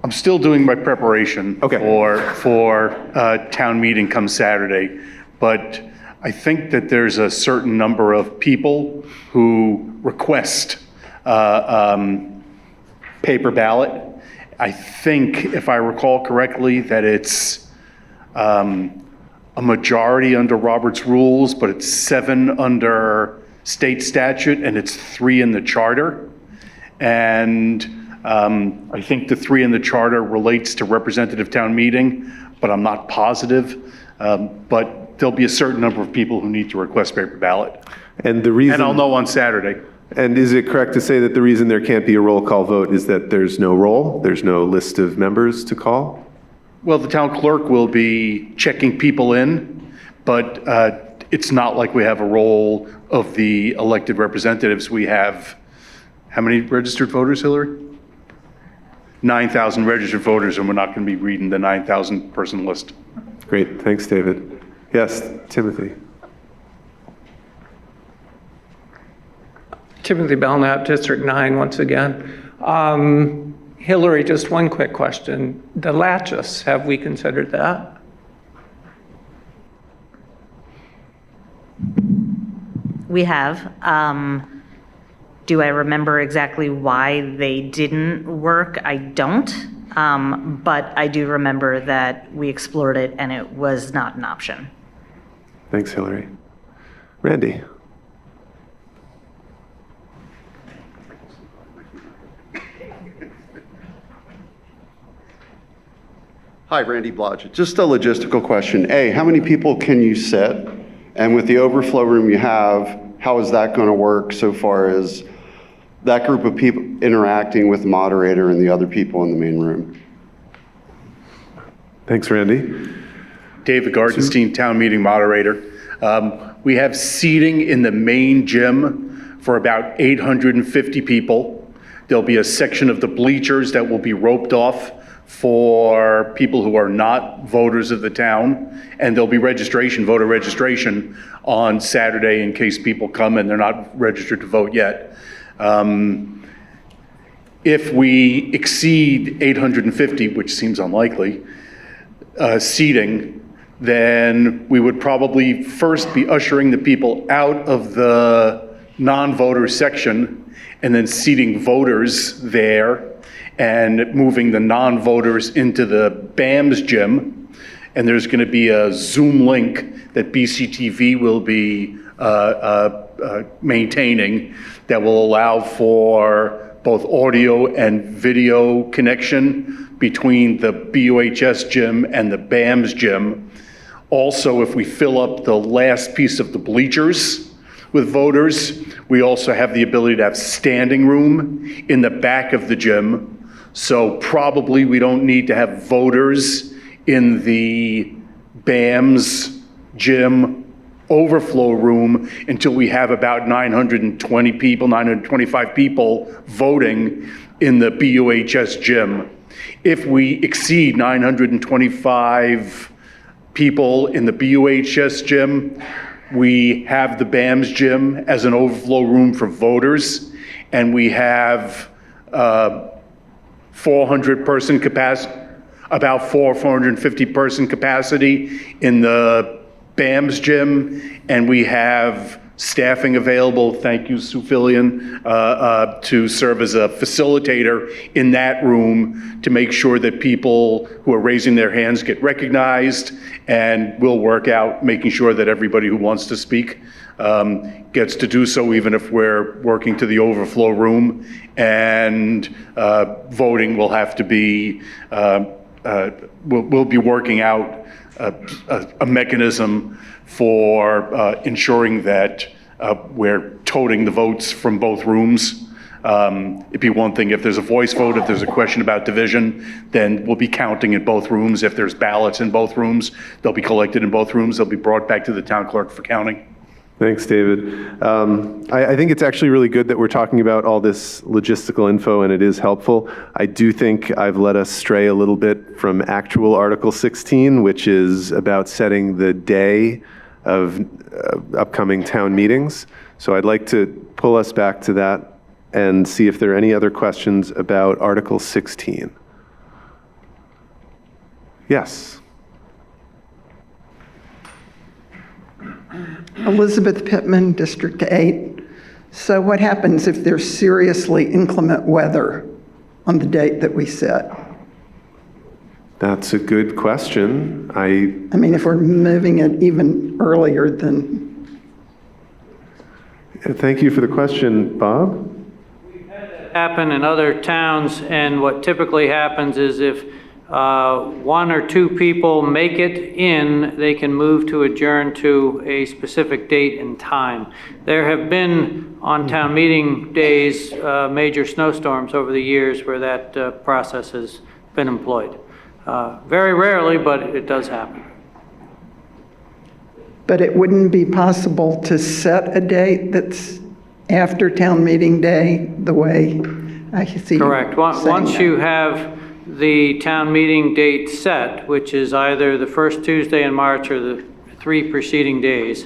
I'm still doing my preparation for town meeting come Saturday, but I think that there's a certain number of people who request paper ballot. I think, if I recall correctly, that it's a majority under Robert's rules, but it's 7 under state statute, and it's 3 in the charter. And I think the 3 in the charter relates to representative town meeting, but I'm not positive. But there'll be a certain number of people who need to request paper ballot. And the reason... And I'll know on Saturday. And is it correct to say that the reason there can't be a roll call vote is that there's no roll? There's no list of members to call? Well, the town clerk will be checking people in, but it's not like we have a roll of the elected representatives. We have, how many registered voters, Hillary? 9,000 registered voters, and we're not going to be reading the 9,000 person list. Great, thanks, David. Yes, Timothy. Timothy Belknap, District 9, once again. Hillary, just one quick question. The latches, have we considered that? We have. Do I remember exactly why they didn't work? I don't. But I do remember that we explored it and it was not an option. Thanks, Hillary. Randy. Hi, Randy Blodgett. Just a logistical question. A, how many people can you sit? And with the overflow room you have, how is that going to work so far as that group of people interacting with the moderator and the other people in the main room? Thanks, Randy. David Gartenstein, town meeting moderator. We have seating in the main gym for about 850 people. There'll be a section of the bleachers that will be roped off for people who are not voters of the town, and there'll be registration, voter registration on Saturday in case people come and they're not registered to vote yet. If we exceed 850, which seems unlikely, seating, then we would probably first be ushering the people out of the non-voter section and then seating voters there and moving the non-voters into the BAMS gym. And there's going to be a Zoom link that BCTV will be maintaining that will allow for both audio and video connection between the BUHS gym and the BAMS gym. Also, if we fill up the last piece of the bleachers with voters, we also have the ability to have standing room in the back of the gym. So probably we don't need to have voters in the BAMS gym overflow room until we have about 920 people, 925 people voting in the BUHS gym. If we exceed 925 people in the BUHS gym, we have the BAMS gym as an overflow room for voters, and we have 400 person capacity, about 450 person capacity in the BAMS gym, and we have staffing available, thank you, Sue Fillion, to serve as a facilitator in that room to make sure that people who are raising their hands get recognized, and we'll work out making sure that everybody who wants to speak gets to do so, even if we're working to the overflow room, and voting will have to be we'll be working out a mechanism for ensuring that we're toting the votes from both rooms. It'd be one thing if there's a voice vote, if there's a question about division, then we'll be counting in both rooms. If there's ballots in both rooms, they'll be collected in both rooms. They'll be brought back to the town clerk for counting. Thanks, David. I think it's actually really good that we're talking about all this logistical info, and it is helpful. I do think I've led us stray a little bit from actual Article 16, which is about setting the day of upcoming town meetings. So I'd like to pull us back to that and see if there are any other questions about Article 16. Yes. Elizabeth Pittman, District 8. So what happens if there's seriously inclement weather on the date that we set? That's a good question. I mean, if we're moving it even earlier than... Thank you for the question, Bob. Happen in other towns, and what typically happens is if one or two people make it in, they can move to adjourn to a specific date and time. There have been on town meeting days major snowstorms over the years where that process has been employed. Very rarely, but it does happen. But it wouldn't be possible to set a date that's after town meeting day, the way I see. Correct. Once you have the town meeting date set, which is either the first Tuesday in March or the 3 preceding days,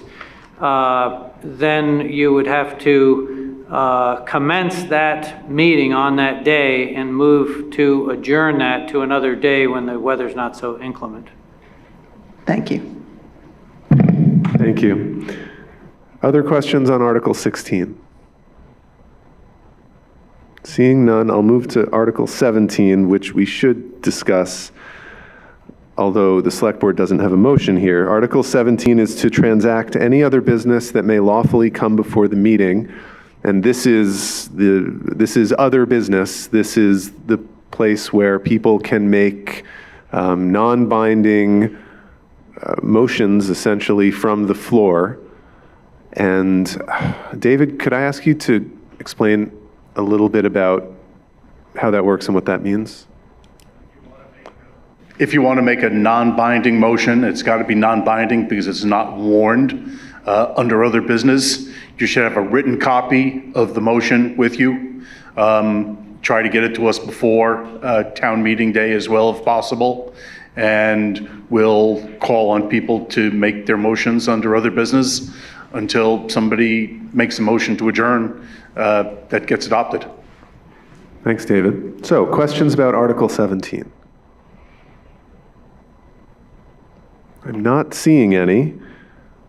then you would have to commence that meeting on that day and move to adjourn that to another day when the weather's not so inclement. Thank you. Thank you. Other questions on Article 16? Seeing none, I'll move to Article 17, which we should discuss, although the Select Board doesn't have a motion here. Article 17 is to transact any other business that may lawfully come before the meeting, and this is other business. This is the place where people can make non-binding motions, essentially, from the floor. And David, could I ask you to explain a little bit about how that works and what that means? If you want to make a non-binding motion, it's got to be non-binding because it's not warned under other business. You should have a written copy of the motion with you. Try to get it to us before town meeting day as well if possible. And we'll call on people to make their motions under other business until somebody makes a motion to adjourn that gets adopted. Thanks, David. So, questions about Article 17? I'm not seeing any,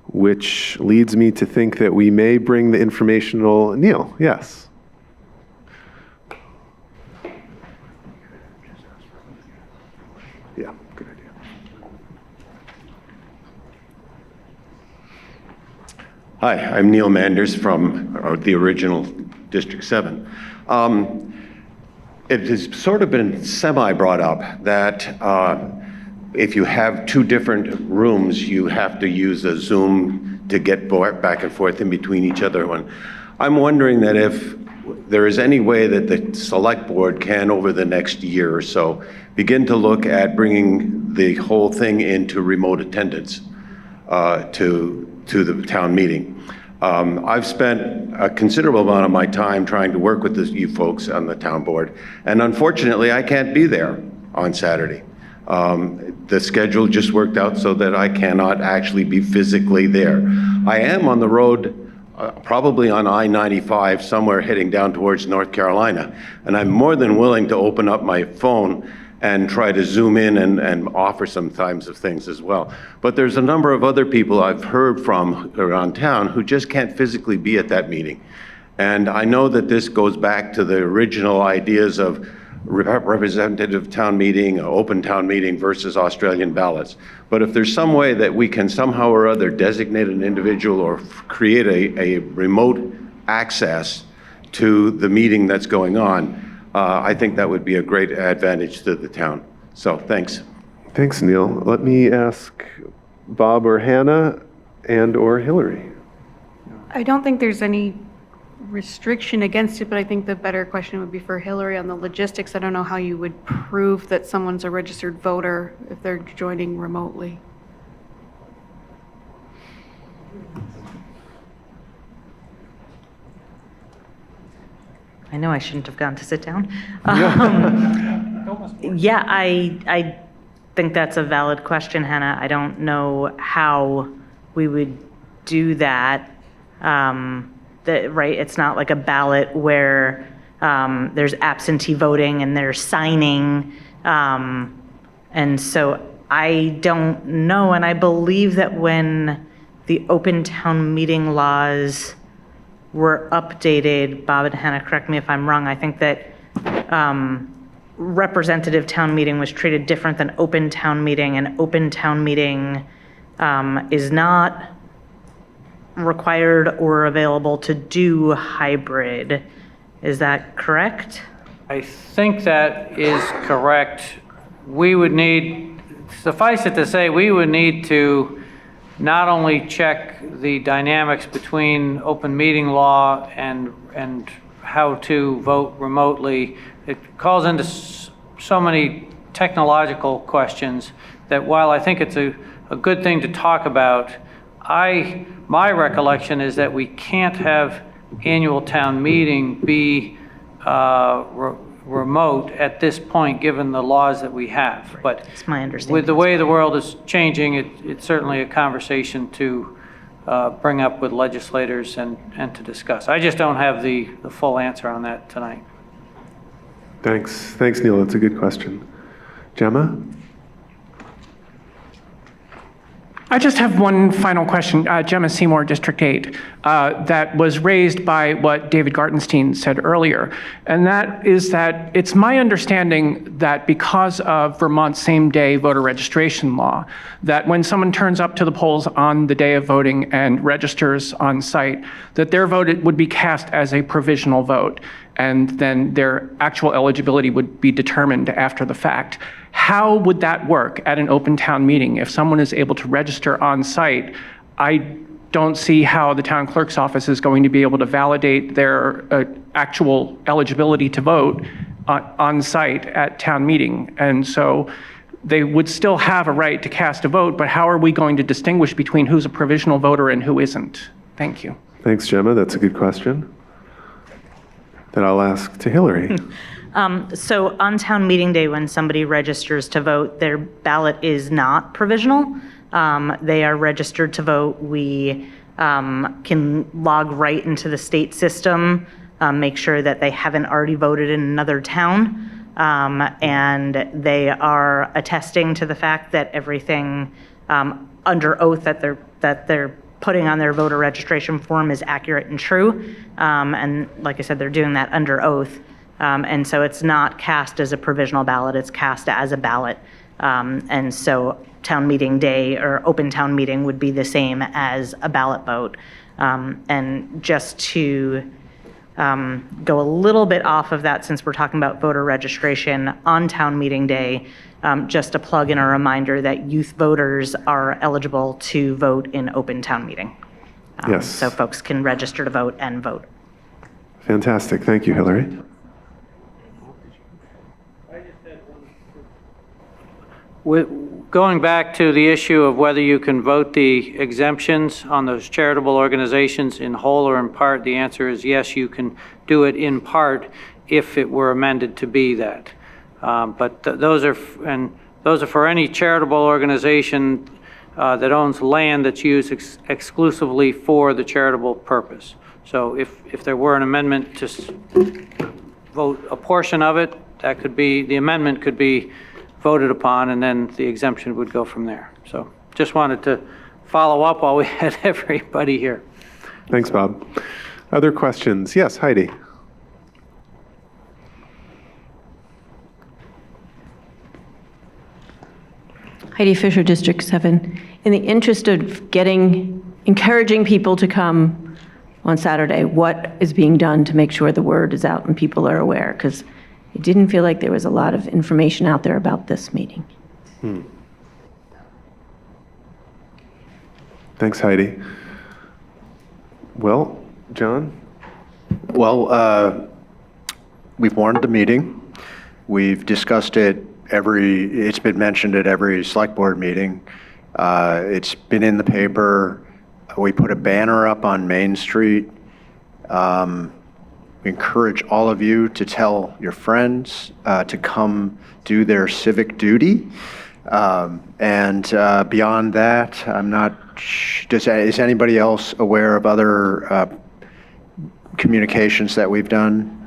which leads me to think that we may bring the informational... Neil, yes. Yeah, good idea. Hi, I'm Neil Manders from the original District 7. It has sort of been semi-brought up that if you have 2 different rooms, you have to use a Zoom to get back and forth in between each other. I'm wondering that if there is any way that the Select Board can, over the next year or so, begin to look at bringing the whole thing into remote attendance to the town meeting. I've spent a considerable amount of my time trying to work with you folks on the town board, and unfortunately, I can't be there on Saturday. The schedule just worked out so that I cannot actually be physically there. I am on the road, probably on I-95, somewhere heading down towards North Carolina, and I'm more than willing to open up my phone and try to zoom in and offer some times of things as well. But there's a number of other people I've heard from around town who just can't physically be at that meeting. And I know that this goes back to the original ideas of representative town meeting, open town meeting versus Australian ballots. But if there's some way that we can somehow or other designate an individual or create a remote access to the meeting that's going on, I think that would be a great advantage to the town. So, thanks. Thanks, Neil. Let me ask Bob or Hannah and/or Hillary. I don't think there's any restriction against it, but I think the better question would be for Hillary on the logistics. I don't know how you would prove that someone's a registered voter if they're joining remotely. I know I shouldn't have gone to sit down. Yeah, I think that's a valid question, Hannah. I don't know how we would do that. Right, it's not like a ballot where there's absentee voting and there's signing. And so I don't know, and I believe that when the open town meeting laws were updated, Bob and Hannah, correct me if I'm wrong, I think that representative town meeting was treated different than open town meeting, and open town meeting is not required or available to do hybrid. Is that correct? I think that is correct. We would need, suffice it to say, we would need to not only check the dynamics between open meeting law and how to vote remotely. It calls into so many technological questions that while I think it's a good thing to talk about, my recollection is that we can't have annual town meeting be remote at this point, given the laws that we have. But it's my understanding. With the way the world is changing, it's certainly a conversation to bring up with legislators and to discuss. I just don't have the full answer on that tonight. Thanks, Neil. That's a good question. Gemma? I just have one final question, Gemma Seymour, District 8, that was raised by what David Gartenstein said earlier. And that is that it's my understanding that because of Vermont's same-day voter registration law, that when someone turns up to the polls on the day of voting and registers on site, that their vote would be cast as a provisional vote, and then their actual eligibility would be determined after the fact. How would that work at an open town meeting? If someone is able to register on site, I don't see how the town clerk's office is going to be able to validate their actual eligibility to vote on site at town meeting. And so they would still have a right to cast a vote, but how are we going to distinguish between who's a provisional voter and who isn't? Thank you. Thanks, Gemma. That's a good question. Then I'll ask to Hillary. So on town meeting day, when somebody registers to vote, their ballot is not provisional. They are registered to vote. We can log right into the state system, make sure that they haven't already voted in another town, and they are attesting to the fact that everything under oath that they're putting on their voter registration form is accurate and true. And like I said, they're doing that under oath. And so it's not cast as a provisional ballot, it's cast as a ballot. And so town meeting day or open town meeting would be the same as a ballot vote. And just to go a little bit off of that, since we're talking about voter registration on town meeting day, just a plug in a reminder that youth voters are eligible to vote in open town meeting. Yes. So folks can register to vote and vote. Fantastic. Thank you, Hillary. Going back to the issue of whether you can vote the exemptions on those charitable organizations in whole or in part, the answer is yes, you can do it in part if it were amended to be that. But those are for any charitable organization that owns land that's used exclusively for the charitable purpose. So if there were an amendment to vote a portion of it, that could be, the amendment could be voted upon, and then the exemption would go from there. So just wanted to follow up while we had everybody here. Thanks, Bob. Other questions? Yes, Heidi. Heidi Fisher, District 7. In the interest of encouraging people to come on Saturday, what is being done to make sure the word is out and people are aware? Because It didn't feel like there was a lot of information out there about this meeting. Thanks, Heidi. Well, John? Well, we've warned the meeting. We've discussed it it's been mentioned at every select board meeting. It's been in the paper. We put a banner up on Main Street. We encourage all of you to tell your friends to come do their civic duty. And beyond that, I'm not, is anybody else aware of other communications that we've done?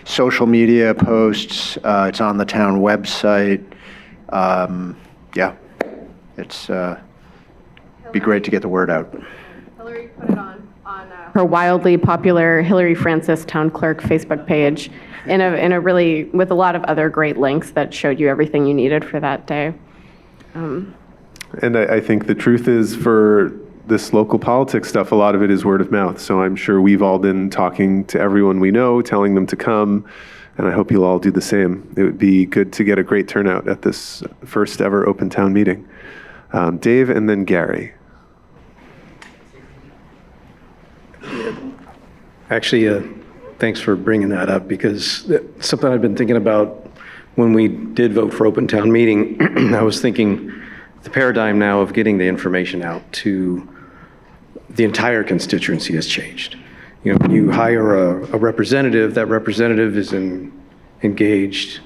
Social media posts, it's on the town website. Yeah, it's be great to get the word out. Hillary put it on her wildly popular Hillary Francis Town Clerk Facebook page in a really, with a lot of other great links that showed you everything you needed for that day. And I think the truth is, for this local politics stuff, a lot of it is word of mouth. So I'm sure we've all been talking to everyone we know, telling them to come, and I hope you'll all do the same. It would be good to get a great turnout at this first ever open town meeting. Dave and then Gary. Actually, thanks for bringing that up, because something I've been thinking about when we did vote for open town meeting. I was thinking the paradigm now of getting the information out to the entire constituency has changed. You know, when you hire a representative, that representative is engaged,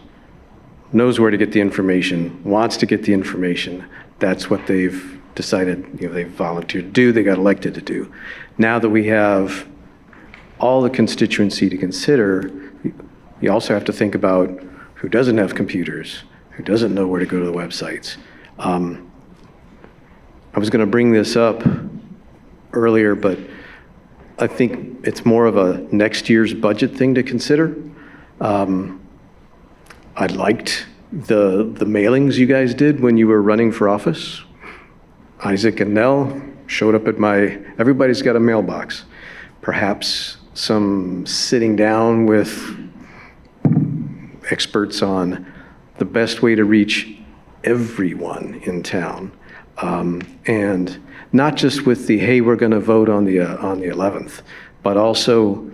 knows where to get the information, wants to get the information. That's what they've decided, they've volunteered to do, they got elected to do. Now that we have all the constituency to consider, you also have to think about who doesn't have computers, who doesn't know where to go to the websites. I was going to bring this up earlier, but I think it's more of a next year's budget thing to consider. I liked the mailings you guys did when you were running for office. Isaac and Nell showed up at everybody's got a mailbox. Perhaps some sitting down with experts on the best way to reach everyone in town. And not just with the, hey, we're going to vote on the 11th, but also,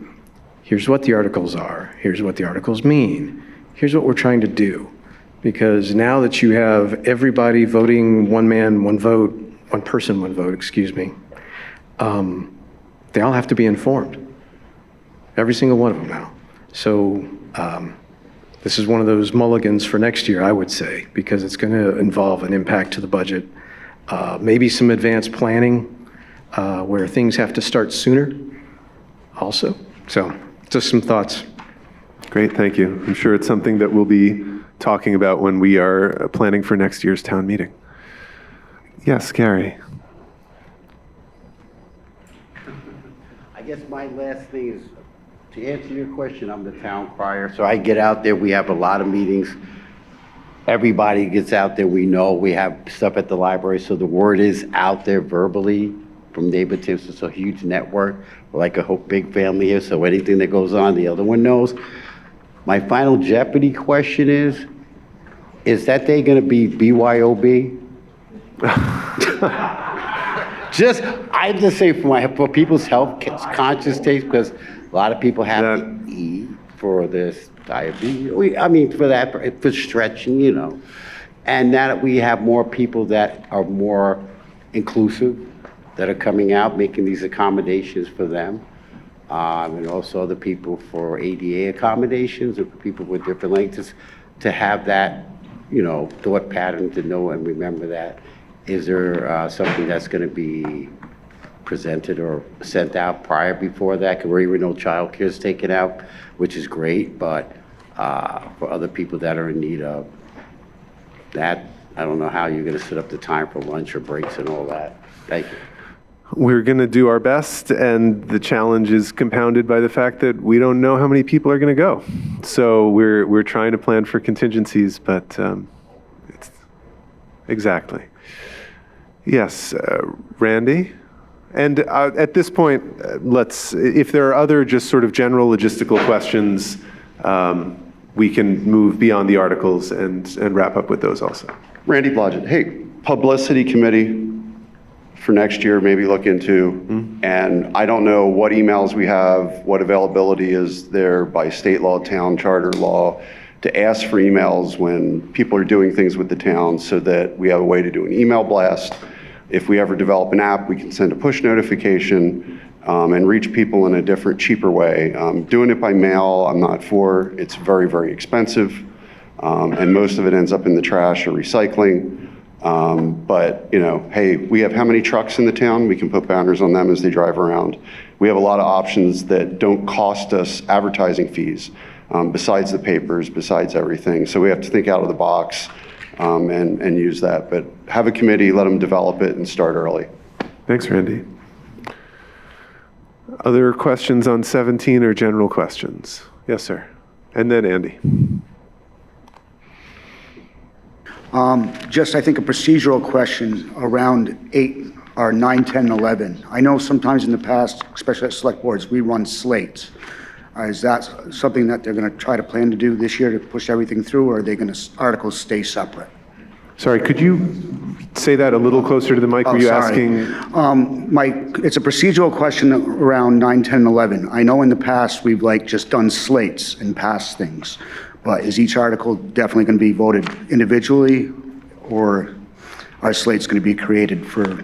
here's what the articles are, here's what the articles mean, here's what we're trying to do. Because now that you have everybody voting one man, one vote, one person, one vote, excuse me, they all have to be informed. Every single one of them now. So this is one of those mulligans for next year, I would say, because it's going to involve an impact to the budget. Maybe some advanced planning where things have to start sooner also. So just some thoughts. Great, thank you. I'm sure it's something that we'll be talking about when we are planning for next year's town meeting. Yes, Gary. I guess my last thing is, to answer your question, I'm the town crier, so I get out there, we have a lot of meetings. Everybody gets out there, we know, we have stuff at the library, so the word is out there verbally from neighbor to, it's a huge network. We're like a whole big family here, so anything that goes on, the other one knows. My final Jeopardy question is that day gonna be BYOB? I just say for people's health conscious taste, because a lot of people have to eat for this diabetes. For stretching, And now that we have more people that are more inclusive, that are coming out, making these accommodations for them, and also the people for ADA accommodations, and for people with different lengths, to have that, thought pattern to know and remember that. Is there something that's going to be presented or sent out before that? Because we know childcare is taken out, which is great, but for other people that are in need of that, I don't know how you're going to set up the time for lunch or breaks and all that. Thank you. We're going to do our best, and the challenge is compounded by the fact that we don't know how many people are going to go. So we're trying to plan for contingencies, but it's exactly. Yes, Randy? And at this point, if there are other just sort of general logistical questions, we can move beyond the articles and wrap up with those also. Randy Blodgett, hey, publicity committee for next year, maybe look into. And I don't know what emails we have, what availability is there by state law, town charter law, to ask for emails when people are doing things with the town so that we have a way to do an email blast. If we ever develop an app, we can send a push notification and reach people in a different, cheaper way. Doing it by mail, I'm not for. It's very, very expensive. And most of it ends up in the trash or recycling. But, you know, hey, we have how many trucks in the town? We can put banners on them as they drive around. We have a lot of options that don't cost us advertising fees, besides the papers, besides everything. So we have to think out of the box and use that. But have a committee, let them develop it, and start early. Thanks, Randy. Other questions on 17 or general questions? Yes, sir. And then Andy. Just, I think, a procedural question around 8 or 9, 10, 11. I know sometimes in the past, especially at select boards, we run slates. Is that something that they're going to try to plan to do this year to push everything through, or are they going to, articles stay separate? Sorry, could you say that a little closer to the mic? Were you asking? It's a procedural question around 9, 10, 11. I know in the past we've just done slates and passed things, but is each article definitely going to be voted individually, or are slates going to be created for,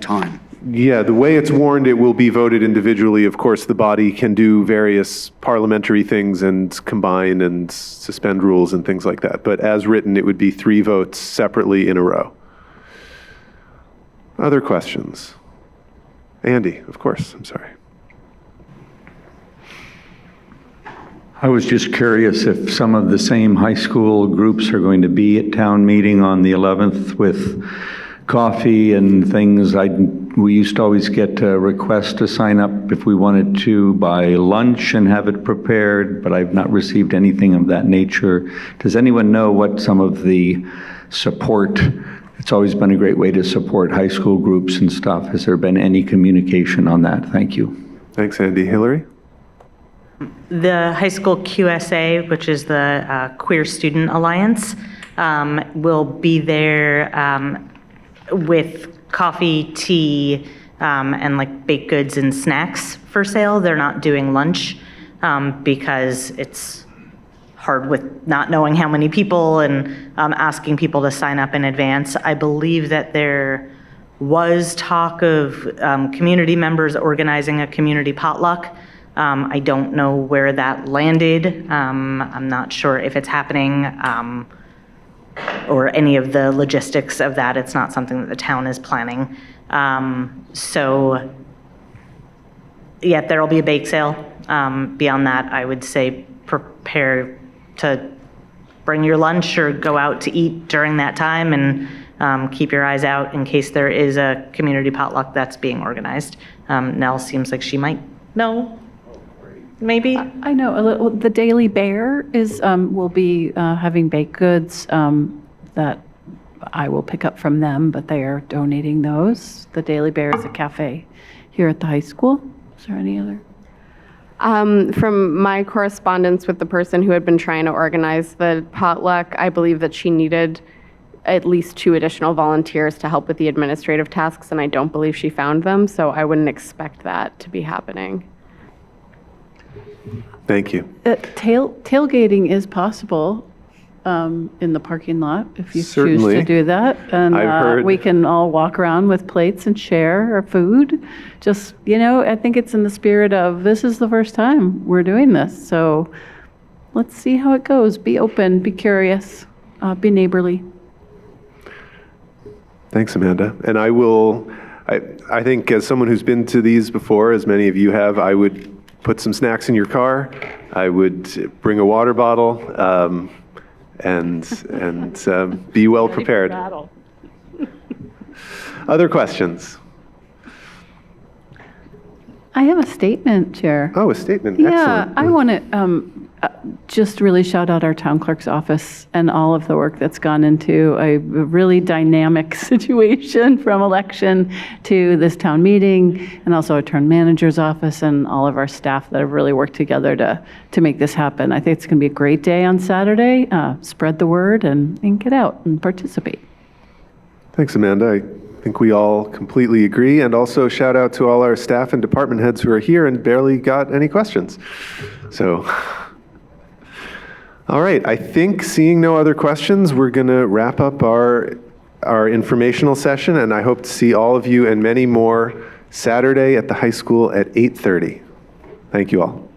time? Yeah, the way it's warned, it will be voted individually. Of course, the body can do various parliamentary things and combine and suspend rules and things like that. But as written, it would be 3 votes separately in a row. Other questions? Andy, of course, I'm sorry. I was just curious if some of the same high school groups are going to be at town meeting on the 11th with coffee and things. We used to always get a request to sign up if we wanted to buy lunch and have it prepared, but I've not received anything of that nature. Does anyone know what some of the support, it's always been a great way to support high school groups and stuff. Has there been any communication on that? Thank you. Thanks, Andy. Hillary? The high school QSA, which is the Queer Student Alliance, will be there with coffee, tea, and baked goods and snacks for sale. They're not doing lunch because it's hard with not knowing how many people and asking people to sign up in advance. I believe that there was talk of community members organizing a community potluck. I don't know where that landed. I'm not sure if it's happening or any of the logistics of that. It's not something that the town is planning. So, yeah, there'll be a bake sale. Beyond that, I would say prepare to bring your lunch or go out to eat during that time, and keep your eyes out in case there is a community potluck that's being organized. Nell seems like she might know. Maybe? I know a little. The Daily Bear will be having baked goods that I will pick up from them, but they are donating those. The Daily Bear is a cafe here at the high school. Is there any other? From my correspondence with the person who had been trying to organize the potluck, I believe that she needed at least 2 additional volunteers to help with the administrative tasks, and I don't believe she found them, so I wouldn't expect that to be happening. Thank you. Tailgating is possible in the parking lot if you Certainly. choose to do that. And I've heard. We can all walk around with plates and share our food. Just, I think it's in the spirit of this is the first time we're doing this. So let's see how it goes. Be open, be curious, be neighborly. Thanks, Amanda. And I think as someone who's been to these before, as many of you have, I would put some snacks in your car. I would bring a water bottle and be well prepared. Other questions? I have a statement, Chair. Oh, a statement. Yeah, Excellent. I want to Just really shout out our town clerk's office and all of the work that's gone into a really dynamic situation from election to this town meeting, and also our town manager's office and all of our staff that have really worked together to make this happen. I think it's going to be a great day on Saturday. Spread the word and get out and participate. Thanks, Amanda. I think we all completely agree. And also shout out to all our staff and department heads who are here and barely got any questions. So, all right, I think seeing no other questions, we're going to wrap up our informational session, and I hope to see all of you and many more Saturday at the high school at 8:30. Thank you all.